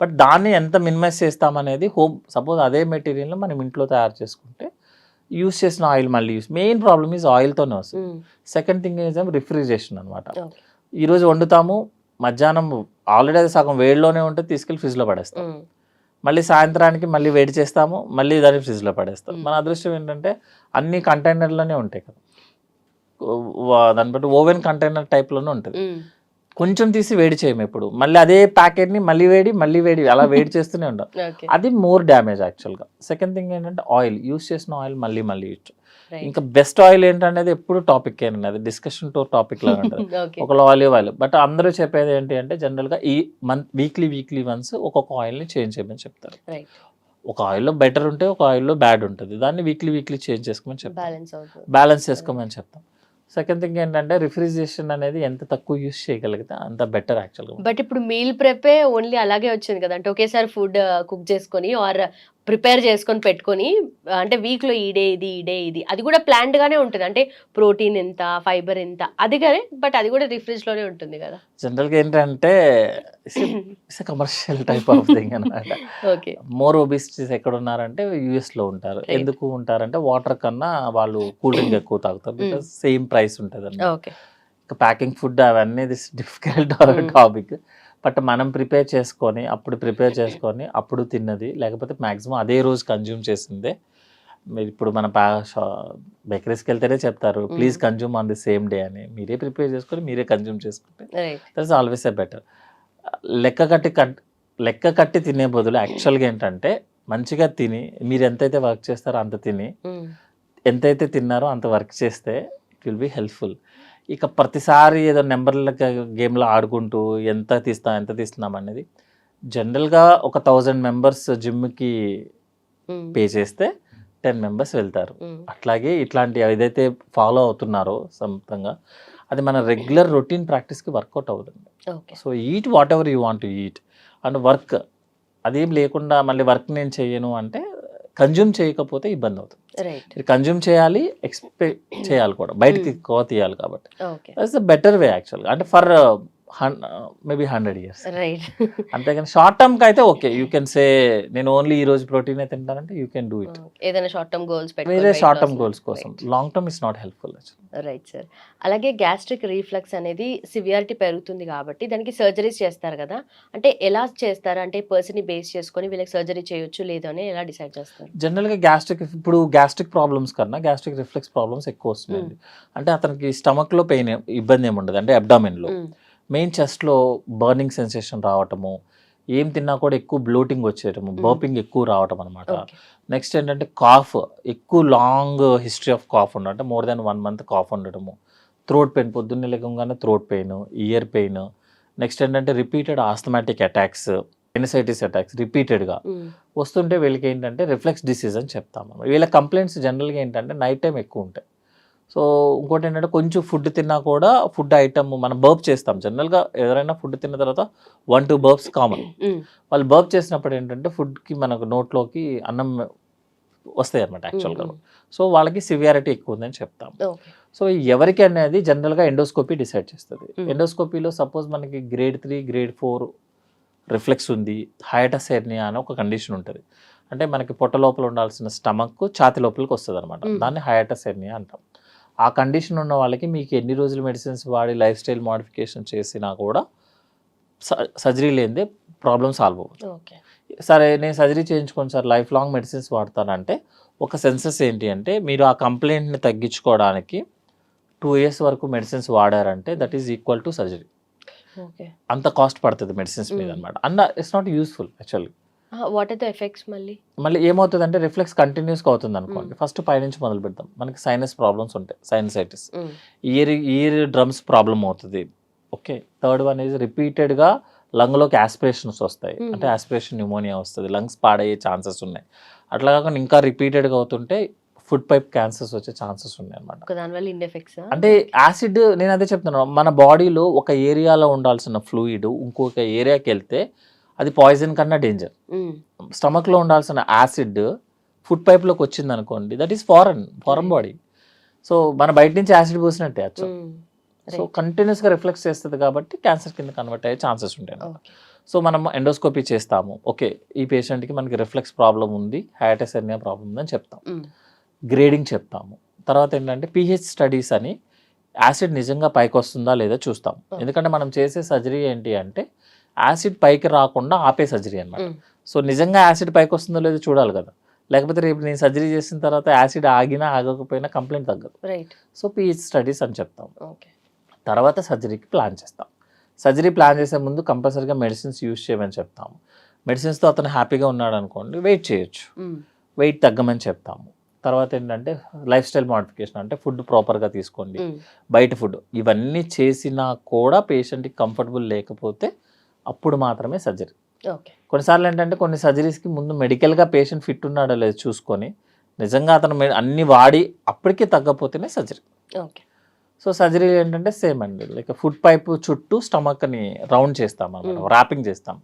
బట్ దాన్ని ఎంత మినిమైజ్ చేస్తామనేది సపోజ్ అదే మెటీరియల్ని మనం ఇంట్లో తయారు చేసుకుంటే యూస్ చేసిన ఆయిల్ మళ్ళీ మెయిన్ ప్రాబ్లమ్ ఈజ్ ఆయిల్తోనే వస్తుంది. సెకండ్ థింగ్ ఈజ్ రిఫ్రిజరేషన్ అనమాట. ఈరోజు వండుతాము, మధ్యాహ్నం ఆల్రెడీ అది సగం వేడిలోనే ఉంటే తీసుకెళ్ళి ఫ్రిడ్జ్లో పడేస్తాం, మళ్ళీ సాయంత్రానికి మళ్ళీ వేడి చేస్తాము, మళ్ళీ దాన్ని ఫ్రిడ్జ్లో పడేస్తాం. మన అదృష్టం ఏంటంటే అన్ని కంటైనర్లోనే ఉంటాయి కదా, దాన్ని బట్టి ఓవెన్ కంటైనర్ టైప్లోనే ఉంటుంది. కొంచెం తీసి వేడి చేయము ఎప్పుడు, మళ్ళీ అదే ప్యాకెట్ని మళ్ళీ వేడి అలా వేడి చేస్తూనే ఉంటాం. అది మోర్ డ్యామేజ్ యాక్చువల్గా. సెకండ్ థింగ్ ఏంటంటే ఆయిల్, యూస్ చేసిన ఆయిల్ మళ్ళీ యూజ్. ఇంకా బెస్ట్ ఆయిల్ ఏంటనేది ఎప్పుడు టాపిక్ ఏనండి, అది డిస్కషన్ టాపిక్ లాగా ఉంటుంది. ఒకళ్ళు ఆలివ్ ఆయిల్, బట్ అందరూ చెప్పేది ఏంటి అంటే జనరల్గా ఈ వీక్లీ వన్స్ ఒక్కొక్క ఆయిల్ని చేంజ్ చేయమని చెప్తారు. ఒక ఆయిల్లో బెటర్ ఉంటే ఒక ఆయిల్లో బ్యాడ్ ఉంటుంది, దాన్ని వీక్లీ చేంజ్ చేసుకోమని చెప్తాం, బ్యాలెన్స్ చేసుకోమని చెప్తాం. సెకండ్ థింగ్ ఏంటంటే రిఫ్రిజరేషన్ అనేది ఎంత తక్కువ యూస్ చేయగలిగితే అంత బెటర్ యాక్చువల్గా. బట్ ఇప్పుడు మీల్ ప్రెపే ఓన్లీ అలాగే వచ్చింది కదా, అంటే ఒకేసారి ఫుడ్ కుక్ చేసుకొని ఆర్ ప్రిపేర్ చేసుకొని పెట్టుకొని, అంటే వీక్లో ఈ డే ఇది, అది కూడా ప్లాన్డ్ గానే ఉంటుంది. అంటే ప్రోటీన్ ఎంత, ఫైబర్ ఎంత, అది కానీ బట్ అది కూడా రిఫ్రిజ్ లోనే ఉంటుంది కదా. జనరల్గా ఏంటంటే కమర్షియల్ టైప్ ఆఫ్ థింగ్ అనమాట. మోర్ ఒబిసిటీస్ ఎక్కడ ఉన్నారంటే యూఎస్లో ఉంటారు. ఎందుకు ఉంటారంటే వాటర్ కన్నా వాళ్ళు కూల్ డ్రింక్ ఎక్కువ తాగుతారు, బికాస్ సేమ్ ప్రైస్ ఉంటుంది అన్నమాట. ఇంకా ప్యాకింగ్ ఫుడ్ అవన్నీ డిఫికల్ట్ టాపిక్. బట్ మనం ప్రిపేర్ చేసుకొని అప్పుడు తిన్నది, లేకపోతే మ్యాక్సిమం అదే రోజు కన్జ్యూమ్ చేసిందే. మీరు ఇప్పుడు మన బేకరీస్కి వెళ్తేనే చెప్తారు please consume on the same day అని. మీరే ప్రిపేర్ చేసుకొని మీరే కన్జ్యూమ్ చేసుకుంటే దట్స్ ఆల్వేస్ ఏ బెటర్. లెక్క కట్టి తినే బదులు యాక్చువల్గా ఏంటంటే మంచిగా తిని, మీరు ఎంతైతే వర్క్ చేస్తారో అంత తిని, ఎంతైతే తిన్నారో అంత వర్క్ చేస్తే ఇట్ విల్ బి హెల్ప్ఫుల్. ఇక ప్రతిసారి ఏదో నెంబర్ల గేమ్లో ఆడుకుంటూ ఎంత తీస్తున్నాం అనేది జనరల్గా ఒక 1000 మెంబర్స్ జిమ్కి పే చేస్తే 10 మెంబర్స్ వెళ్తారు. అట్లాగే ఇట్లాంటి ఏదైతే ఫాలో అవుతున్నారో సొంతంగా అది మన రెగ్యులర్ రొటీన్ ప్రాక్టీస్కి వర్కౌట్ అవుతుంది. Okay. So eat what ever you want to eat and work అదేం లేకుండా మళ్ళీ వర్క్ నేను చేయను అంటే కన్జ్యూమ్ చేయకపోతే ఇబ్బంది అవుతుంది. రైట్. మీరు కన్జ్యూమ్ చేయాలి, ఎక్స్పెక్ట్ చేయాలి కూడా, బయటికి ఎక్కువ తీయాలి కాబట్టి okay. That's the better way యాక్చువల్గా. అంటే ఫర్ మేబీ 100 years. రైట్. అంతేగాని షార్ట్ టర్మ్కి అయితే ఓకే యూ కెన్ సే నేను ఓన్లీ ఈ రోజు ప్రోటీనే తింటానంటే యూ కెన్ డూ ఇట్. ఏదైనా షార్ట్ టర్మ్ గోల్స్ వేరే షార్ట్ టర్మ్ గోల్స్ కోసం. Long term is not helpful. Right sir. అలాగే గ్యాస్ట్రిక్ రీఫ్లక్స్ అనేది సివియారిటీ పెరుగుతుంది కాబట్టి దానికి సర్జరీస్ చేస్తారు కదా, అంటే ఎలా చేస్తారు? అంటే పర్సన్ని బేస్ చేసుకొని వీళ్ళకి సర్జరీ చేయొచ్చు లేదు అని ఎలా డిసైడ్ చేస్తారు? జనరల్గా ఇప్పుడు గ్యాస్ట్రిక్ ప్రాబ్లమ్స్ కన్నా గ్యాస్ట్రిక్ రిఫ్లెక్స్ ప్రాబ్లమ్స్ ఎక్కువ వస్తున్నాయండి. అంటే అతనికి స్టమక్లో పెయిన్ ఇబ్బంది ఏమి ఉండదు, అంటే అబ్డామిన్లో. మెయిన్ చెస్ట్లో బర్నింగ్ సెన్సేషన్ రావటము, ఏం తిన్నా కూడా ఎక్కువ బ్లోటింగ్ వచ్చేయటము, బర్పింగ్ ఎక్కువ రావటం అనమాట. నెక్స్ట్ ఏంటంటే కాఫ్, ఎక్కువ లాంగ్ హిస్టరీ ఆఫ్ కాఫ్ ఉండడం, అంటే మోర్ దెన్ 1 month కాఫ్ ఉండటము. థ్రోట్ పెయిన్, పొద్దున్నే లేకుండా throat pain, ear pain. Next ఏంటంటే రిపీటెడ్ ఆస్థమాటిక్ అటాక్స్, ఎనసైటిస్ అటాక్స్ రిపీటెడ్గా వస్తుంటే వీళ్ళకి ఏంటంటే రిఫ్లెక్స్ డిసీజ్ అని చెప్తాము. వీళ్ళ కంప్లైంట్స్ జనరల్గా ఏంటంటే నైట్ టైం ఎక్కువ ఉంటాయి. సో ఇంకోటి ఏంటంటే కొంచెం ఫుడ్ తిన్నా కూడా ఫుడ్ ఐటమ్ మనం బర్ప్ చేస్తాం. జనరల్గా ఎవరైనా ఫుడ్ తిన్న తర్వాత 1-2 burps కామన్. వాళ్ళు బర్ప్ చేసినప్పుడు ఏంటంటే ఫుడ్కి మనకు నోట్లోకి అన్నం వస్తాయి అనమాట యాక్చువల్గా. సో వాళ్ళకి సివియారిటీ ఎక్కువ ఉందని చెప్తాం. సో ఎవరికి అనేది జనరల్గా ఎండోస్కోపీ డిసైడ్ చేస్తుంది. ఎండోస్కోపీలో సపోజ్ మనకి grade 3, grade 4 రిఫ్లెక్స్ ఉంది, హైటస్ హెర్నియా అని ఒక కండిషన్ ఉంటుంది. అంటే మనకి పొట్ట లోపల ఉండాల్సిన స్టమక్ ఛాతి లోపలికి వస్తుంది అనమాట. దాన్ని హైటస్ హెర్నియా అంటాం. ఆ కండిషన్ ఉన్న వాళ్ళకి మీకు ఎన్ని రోజులు మెడిసిన్స్ వాడి లైఫ్ స్టైల్ మోడిఫికేషన్ చేసినా కూడా సర్జరీ లేనిదే ప్రాబ్లం సాల్వ్ అవుతుంది. సరే నేను సర్జరీ చేయించుకోను సార్, లైఫ్ లాంగ్ మెడిసిన్స్ వాడతానంటే ఒక సెన్సెస్ ఏంటి అంటే మీరు ఆ కంప్లైంట్ని తగ్గించుకోవడానికి 2 years వరకు మెడిసిన్స్ వాడారంటే that is equal to surgery. అంత కాస్ట్ పడుతుంది మెడిసిన్స్ మీద అనమాట. It's not useful actually. What are the effects? మళ్ళీ ఏమవుతుంది అంటే రిఫ్లెక్స్ కంటిన్యూస్గా అవుతుంది అనుకోండి. ఫస్ట్ పైనుంచి మొదలు పెడతాం. మనకి సైనస్ ప్రాబ్లమ్స్ ఉంటాయి, సైనసైటిస్, ఇయర్ డ్రమ్స్ ప్రాబ్లం అవుతుంది. ఓకే. థర్డ్ వన్ ఈజ్ రిపీటెడ్గా లంగ్లోకి ఆస్పిరేషన్స్ వస్తాయి, అంటే ఆస్పిరేషన్ న్యూమోనియా వస్తుంది, లంగ్స్ పాడయ్యే ఛాన్సెస్ ఉన్నాయి. అట్లా కాకుండా ఇంకా రిపీటెడ్గా అవుతుంటే ఫుడ్ పైప్ క్యాన్సర్స్ వచ్చే ఛాన్సెస్ ఉన్నాయి అనమాట. అంటే యాసిడ్, నేను అదే చెప్తున్నాను, మన బాడీలో ఒక ఏరియాలో ఉండాల్సిన ఫ్లూయిడ్ ఇంకొక ఏరియాకి వెళ్తే అది పాయిజన్ కన్నా డేంజర్. స్టమక్లో ఉండాల్సిన యాసిడ్ ఫుడ్ పైప్లోకి వచ్చింది అనుకోండి, that is foreign body. So మన బయట నుంచి యాసిడ్ పోసినట్టే యాక్చువల్. సో కంటిన్యూస్గా రిఫ్లెక్స్ చేస్తుంది కాబట్టి క్యాన్సర్ కింద కన్వర్ట్ అయ్యే ఛాన్సెస్ ఉంటాయి. సో మనం ఎండోస్కోపీ చేస్తాము, ఓకే ఈ పేషెంట్కి మనకి రిఫ్లెక్స్ ప్రాబ్లం ఉంది, హైటస్ హెర్నియా ప్రాబ్లం ఉందని చెప్తాం, గ్రేడింగ్ చెప్తాము. తర్వాత ఏంటంటే pH స్టడీస్ అని యాసిడ్ నిజంగా పైకి వస్తుందా లేదా చూస్తాం. ఎందుకంటే మనం చేసే సర్జరీ ఏంటి అంటే యాసిడ్ పైకి రాకుండా ఆపే సర్జరీ అనమాట. సో నిజంగా యాసిడ్ పైకి వస్తుందో లేదో చూడాలి కదా, లేకపోతే రేపు నేను సర్జరీ చేసిన తర్వాత యాసిడ్ ఆగినా ఆగకపోయినా కంప్లైంట్ తగ్గదు. సో pH స్టడీస్ అని చెప్తాం. తర్వాత సర్జరీకి ప్లాన్ చేస్తాం. సర్జరీ ప్లాన్ చేసే ముందు కంపల్సరీగా మెడిసిన్స్ యూజ్ చేయమని చెప్తాము. మెడిసిన్స్తో అతను హ్యాపీగా ఉన్నాడు అనుకోండి, వెయిట్ చేయొచ్చు, వెయిట్ తగ్గమని చెప్తాము. తర్వాత ఏంటంటే లైఫ్ స్టైల్ మోడిఫికేషన్, అంటే ఫుడ్ ప్రాపర్గా తీసుకోండి, బయట ఫుడ్, ఇవన్నీ చేసినా కూడా పేషెంట్కి కంఫర్టబుల్ లేకపోతే అప్పుడు మాత్రమే సర్జరీ. కొన్నిసార్లు ఏంటంటే కొన్ని సర్జరీస్కి ముందు మెడికల్గా పేషెంట్ ఫిట్ ఉన్నాడో లేదో చూసుకొని నిజంగా అతను అన్ని వాడి అప్పటికే తగ్గపోతేనే సర్జరీ. సో సర్జరీ ఏంటంటే సేమ్ అండి, లైక్ ఫుడ్ పైప్ చుట్టూ స్టమక్ని రౌండ్ చేస్తాం అన్నమాట, ర్యాపింగ్ చేస్తాం,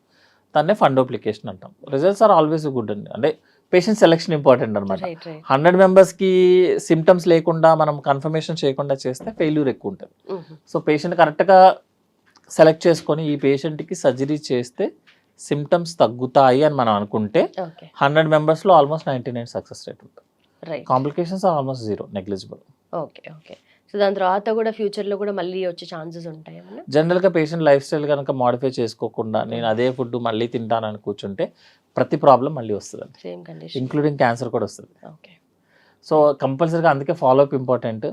దాన్నే ఫండోప్లికేషన్ అంటాం. రిజల్ట్స్ ఆర్ ఆల్వేస్ గుడ్ అండి. అంటే పేషెంట్ సెలెక్షన్ ఇంపార్టెంట్ అనమాట. 100 మెంబర్స్కి సిమ్టమ్స్ లేకుండా మనం కన్ఫర్మేషన్ చేయకుండా చేస్తే ఫెయిల్యూర్ ఎక్కువ ఉంటుంది. సో పేషెంట్ కరెక్ట్గా సెలెక్ట్ చేసుకొని ఈ పేషెంట్కి సర్జరీ చేస్తే సిమ్టమ్స్ తగ్గుతాయి అని మనం అనుకుంటే 100 మెంబర్స్లో ఆల్మోస్ట్ 99 సక్సెస్ రేట్ ఉంటుంది. Complications are almost 0, negligible. So దాని తర్వాత కూడా ఫ్యూచర్లో కూడా మళ్ళీ వచ్చే ఛాన్సెస్ ఉంటాయి. జనరల్గా పేషెంట్ లైఫ్ స్టైల్ కనుక మాడిఫై చేసుకోకుండా నేను అదే ఫుడ్ మళ్ళీ తింటానని కూర్చుంటే ప్రతి ప్రాబ్లం మళ్ళీ వస్తుంది, ఇంక్లూడింగ్ క్యాన్సర్ కూడా వస్తుంది. సో కంపల్సరీగా అందుకే ఫాలోఅప్ ఇంపార్టెంట్.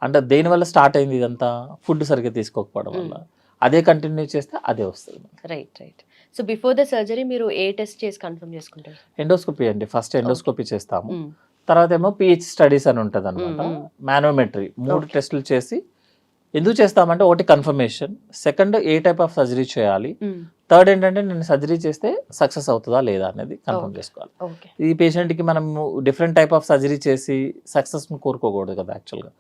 అంటే దేనివల్ల స్టార్ట్ అయింది ఇదంతా, ఫుడ్ సరిగ్గా తీసుకోకపోవడం వల్ల. అదే కంటిన్యూ చేస్తే అదే వస్తుంది. Right. So before the surgery మీరు ఏ టెస్ట్ చేసి కన్ఫర్మ్ చేసుకుంటారు? ఎండోస్కోపీ అండి. ఫస్ట్ ఎండోస్కోపీ చేస్తాము, తర్వాత ఏమో pH స్టడీస్ అని ఉంటుంది అనమాట, మానోమెట్రీ, 3 టెస్టులు చేసి ఎందుకు చేస్తామంటే ఒకటి confirmation, second A type of surgery చేయాలి, థర్డ్ ఏంటంటే నేను సర్జరీ చేస్తే సక్సెస్ అవుతుందా లేదా అనేది కన్ఫర్మ్ చేసుకోవాలి. ఓకే. ఈ పేషెంట్కి మనం డిఫరెంట్ టైప్ ఆఫ్ సర్జరీ చేసి సక్సెస్ని కోరుకోకూడదు కదా యాక్చువల్గా.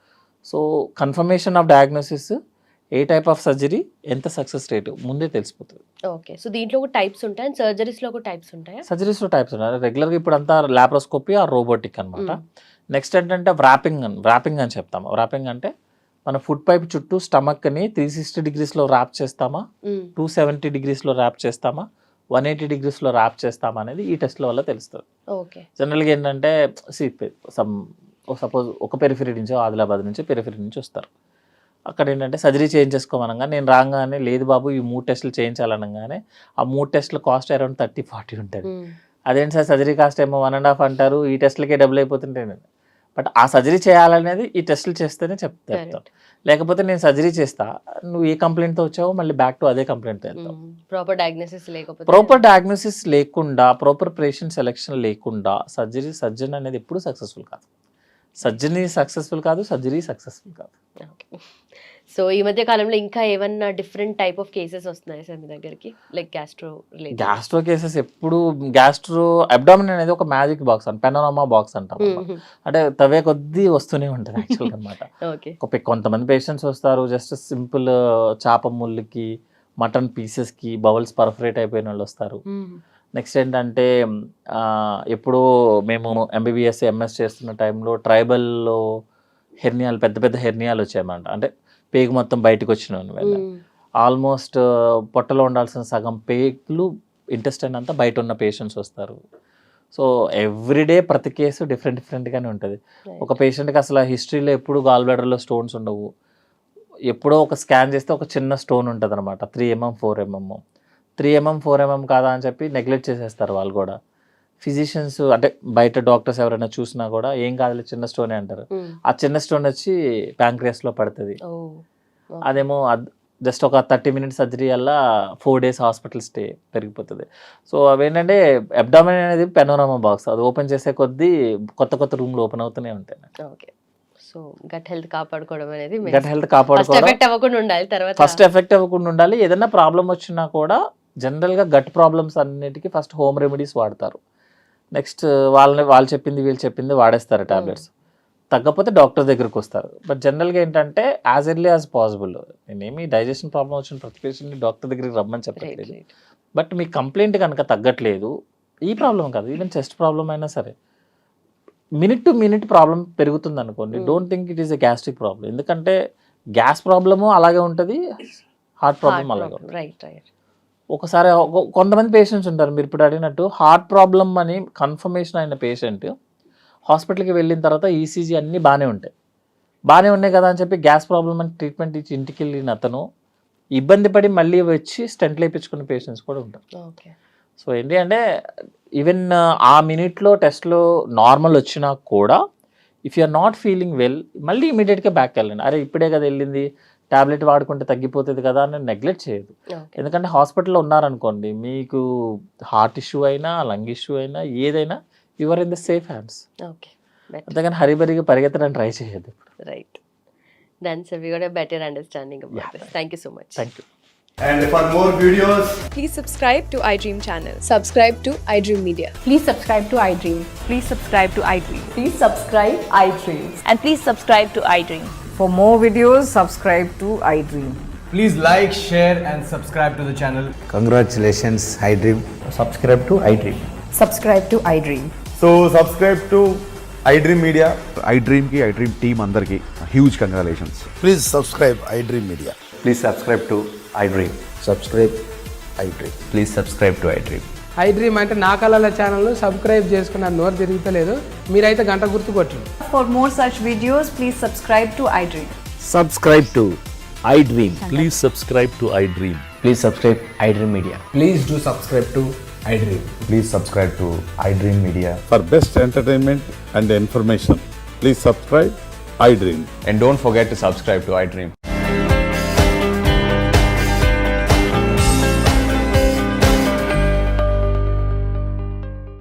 So confirmation of diagnosis, A type of surgery, ఎంత సక్సెస్ రేట్ ముందే తెలిసిపోతుంది. ఓకే. సో దీంట్లో కూడా టైప్స్ ఉంటాయి అండ్ సర్జరీస్లో కూడా టైప్స్ ఉంటాయా? సర్జరీస్లో టైప్స్ ఉన్నాయి. రెగ్యులర్గా ఇప్పుడు అంతా లాప్రోస్కోపీ ఆ రోబోటిక్ అనమాట. నెక్స్ట్ ఏంటంటే వ్రాపింగ్ అని చెప్తాము. వ్రాపింగ్ అంటే మన ఫుడ్ పైప్ చుట్టూ స్టమక్ని 360 degreesలో ర్యాప్ చేస్తామా, 270 degreesలో ర్యాప్ చేస్తామా, 180 degreesలో ర్యాప్ చేస్తామా అనేది ఈ టెస్ట్ల వల్ల తెలుస్తుంది. ఓకే. జనరల్గా ఏంటంటే సపోజ్ ఒక పెరిఫరీ నుంచి, ఆదిలాబాద్ నుంచి పెరిఫరీ నుంచి వస్తారు. అక్కడ ఏంటంటే సర్జరీ చేయించేసుకోమనగా నేను రాగానే లేదు బాబు ఈ 3 టెస్టులు చేయించాలనగానే ఆ 3 టెస్టుల కాస్ట్ అరౌండ్ 30-40 ఉంటుంది. అదేంటి సార్ సర్జరీ కాస్ట్ ఏమో 1.5 అంటారు, ఈ టెస్టులకే డబ్బులు అయిపోతుంటాయి. బట్ ఆ సర్జరీ చేయాలనేది ఈ టెస్టులు చేస్తేనే చెప్తాను. లేకపోతే నేను సర్జరీ చేస్తా, నువ్వు ఏ కంప్లైంట్తో వచ్చావో మళ్ళీ బ్యాక్ టు అదే కంప్లైంట్తో వెళ్తావు. ప్రాపర్ డయాగ్నోసిస్ లేకుండా ప్రాపర్ పేషెంట్ సెలెక్షన్ లేకుండా సర్జన్ అనేది ఎప్పుడు సక్సెస్ఫుల్ కాదు. సర్జరీ సక్సెస్ఫుల్ కాదు. సో ఈ మధ్య కాలంలో ఇంకా ఏమన్నా డిఫరెంట్ టైప్ ఆఫ్ కేసెస్ వస్తున్నాయి సార్ మీ దగ్గరికి, లైక్ గ్యాస్ట్రో కేసెస్? ఎప్పుడు గ్యాస్ట్రో అబ్డామిన్ అనేది ఒక మ్యాజిక్ బాక్స్ అని, పెనోరామా బాక్స్ అంటాం. అంటే తవ్వే కొద్దీ వస్తూనే ఉంటుంది యాక్చువల్గా అనమాట. కొంతమంది పేషెంట్స్ వస్తారు జస్ట్ సింపుల్ చేప ముళ్ళకి, మటన్ పీసెస్కి బౌల్స్ పర్ఫరేట్ అయిపోయిన వాళ్ళు వస్తారు. నెక్స్ట్ ఏంటంటే ఎప్పుడో మేము MBBS MS చేస్తున్న టైంలో ట్రైబల్లో హెర్నియాలు, పెద్ద పెద్ద హెర్నియాలు వచ్చాయన్నమాట. అంటే పేగు మొత్తం బయటకు వచ్చిన వల్ల ఆల్మోస్ట్ పొట్టలో ఉండాల్సిన సగం పేగులు, ఇంటెస్టైన్ అంతా బయట ఉన్న పేషెంట్స్ వస్తారు. సో ఎవ్రీడే ప్రతి కేసు డిఫరెంట్గానే ఉంటుంది. ఒక పేషెంట్కి అసలు హిస్టరీలో ఎప్పుడు గాల్ బ్లాడర్లో స్టోన్స్ ఉండవు. ఎప్పుడో ఒక స్కాన్ చేస్తే ఒక చిన్న స్టోన్ ఉంటుంది అనమాట, 3 mm 4 mm. 3 mm 4 mm కాదా అని చెప్పి నెగ్లెక్ట్ చేసేస్తారు వాళ్ళు కూడా. ఫిజిషియన్స్ అంటే బయట డాక్టర్స్ ఎవరైనా చూసినా కూడా ఏం కాదులే చిన్న స్టోనే అంటారు. ఆ చిన్న స్టోన్ వచ్చి ప్యాంక్రియాస్లో పడుతుంది. అదేమో జస్ట్ ఒక 30 minutes సర్జరీ వల్ల 4 days హాస్పిటల్ స్టే పెరిగిపోతుంది. సో అవేంటంటే అబ్డామిన్ అనేది పెనోరామా బాక్స్, అది ఓపెన్ చేసే కొద్దీ కొత్త రూమ్లు ఓపెన్ అవుతూనే ఉంటాయి. ఓకే. సో గట్ హెల్త్ కాపాడుకోవడం అనేది ఫస్ట్ ఎఫెక్ట్ అవ్వకుండా ఉండాలి. ఏదైనా ప్రాబ్లం వచ్చినా కూడా జనరల్గా గట్ ప్రాబ్లమ్స్ అన్నిటికీ ఫస్ట్ హోమ్ రెమెడీస్ వాడతారు. నెక్స్ట్ వాళ్ళు చెప్పింది వీళ్ళు చెప్పింది వాడేస్తారు టాబ్లెట్స్. తగ్గకపోతే డాక్టర్ దగ్గరికి వస్తారు. బట్ జనరల్గా ఏంటంటే యాజ్ ఎర్లీ యాజ్ పాసిబుల్, నేనేమి డైజెషన్ ప్రాబ్లం వచ్చిన ప్రతి పేషెంట్ని డాక్టర్ దగ్గరికి రమ్మని చెప్పట్లేదు. బట్ మీ కంప్లైంట్ కనుక తగ్గట్లేదు, ఈ ప్రాబ్లం కాదు, ఈవెన్ చెస్ట్ ప్రాబ్లం అయినా సరే మినిట్ టు మినిట్ ప్రాబ్లం పెరుగుతుంది అనుకోండి, don't think it is a gastric problem. ఎందుకంటే గ్యాస్ ప్రాబ్లము అలాగే ఉంటుంది, హార్ట్ ప్రాబ్లం అలాగే ఉంటుంది. ఒకసారి కొంతమంది పేషెంట్స్ ఉంటారు మీరు ఇప్పుడు అడిగినట్టు, హార్ట్ ప్రాబ్లం అని కన్ఫర్మేషన్ అయిన పేషెంట్ హాస్పిటల్కి వెళ్ళిన తర్వాత ECG అన్నీ బాగానే ఉన్నాయి కదా అని చెప్పి గ్యాస్ ప్రాబ్లం అని ట్రీట్మెంట్ ఇచ్చి ఇంటికి వెళ్ళిన అతను ఇబ్బంది పడి మళ్ళీ వచ్చి స్టెంట్ లేపించుకునే పేషెంట్స్ కూడా ఉంటారు. సో ఏంటి అంటే ఈవెన్ ఆ మినిట్లో టెస్ట్లో నార్మల్ వచ్చినా కూడా if you are not feeling well మళ్ళీ ఇమీడియట్గా బ్యాక్ వెళ్ళండి. అరే ఇప్పుడే కదా వెళ్ళింది, టాబ్లెట్ వాడుకుంటే తగ్గిపోతుంది కదా అని నెగ్లెక్ట్ చేయదు. ఎందుకంటే హాస్పిటల్లో ఉన్నారనుకోండి, మీకు హార్ట్ ఇష్యూ అయినా లంగ్ ఇష్యూ అయినా ఏదైనా your in the safe hands. అంతేగాని హరిబరిగా పరిగెత్తడానికి ట్రై చేయదు. Right. Then so we got a better understanding about this. Thank you so much. Thank you. And for more videos, Please subscribe to iDream channel. Subscribe to iDream Media. Please subscribe to iDream. Please subscribe to iDream. Please subscribe iDream. And please subscribe to iDream. For more videos, subscribe to iDream. please like, share and subscribe to the channel. Congratulations, iDream. Subscribe to iDream. Subscribe to iDream. So subscribe to iDream Media. iDream ki iDream team andarki huge congratulations. Please subscribe iDream Media. Please subscribe to iDream. Subscribe iDream. Please subscribe to iDream. iDream అంటే నా కళల channel subscribe చేసుకున్న నోరు తిరుగుతలేదు, మీరైతే గంట గుర్తు కొట్టండి. For more such videos, please subscribe to iDream. Subscribe to iDream. Please subscribe to iDream. Please subscribe iDream Media. Please do subscribe to iDream. Please subscribe to iDream Media. For best entertainment and information, please subscribe iDream. And don't forget to subscribe to iDream.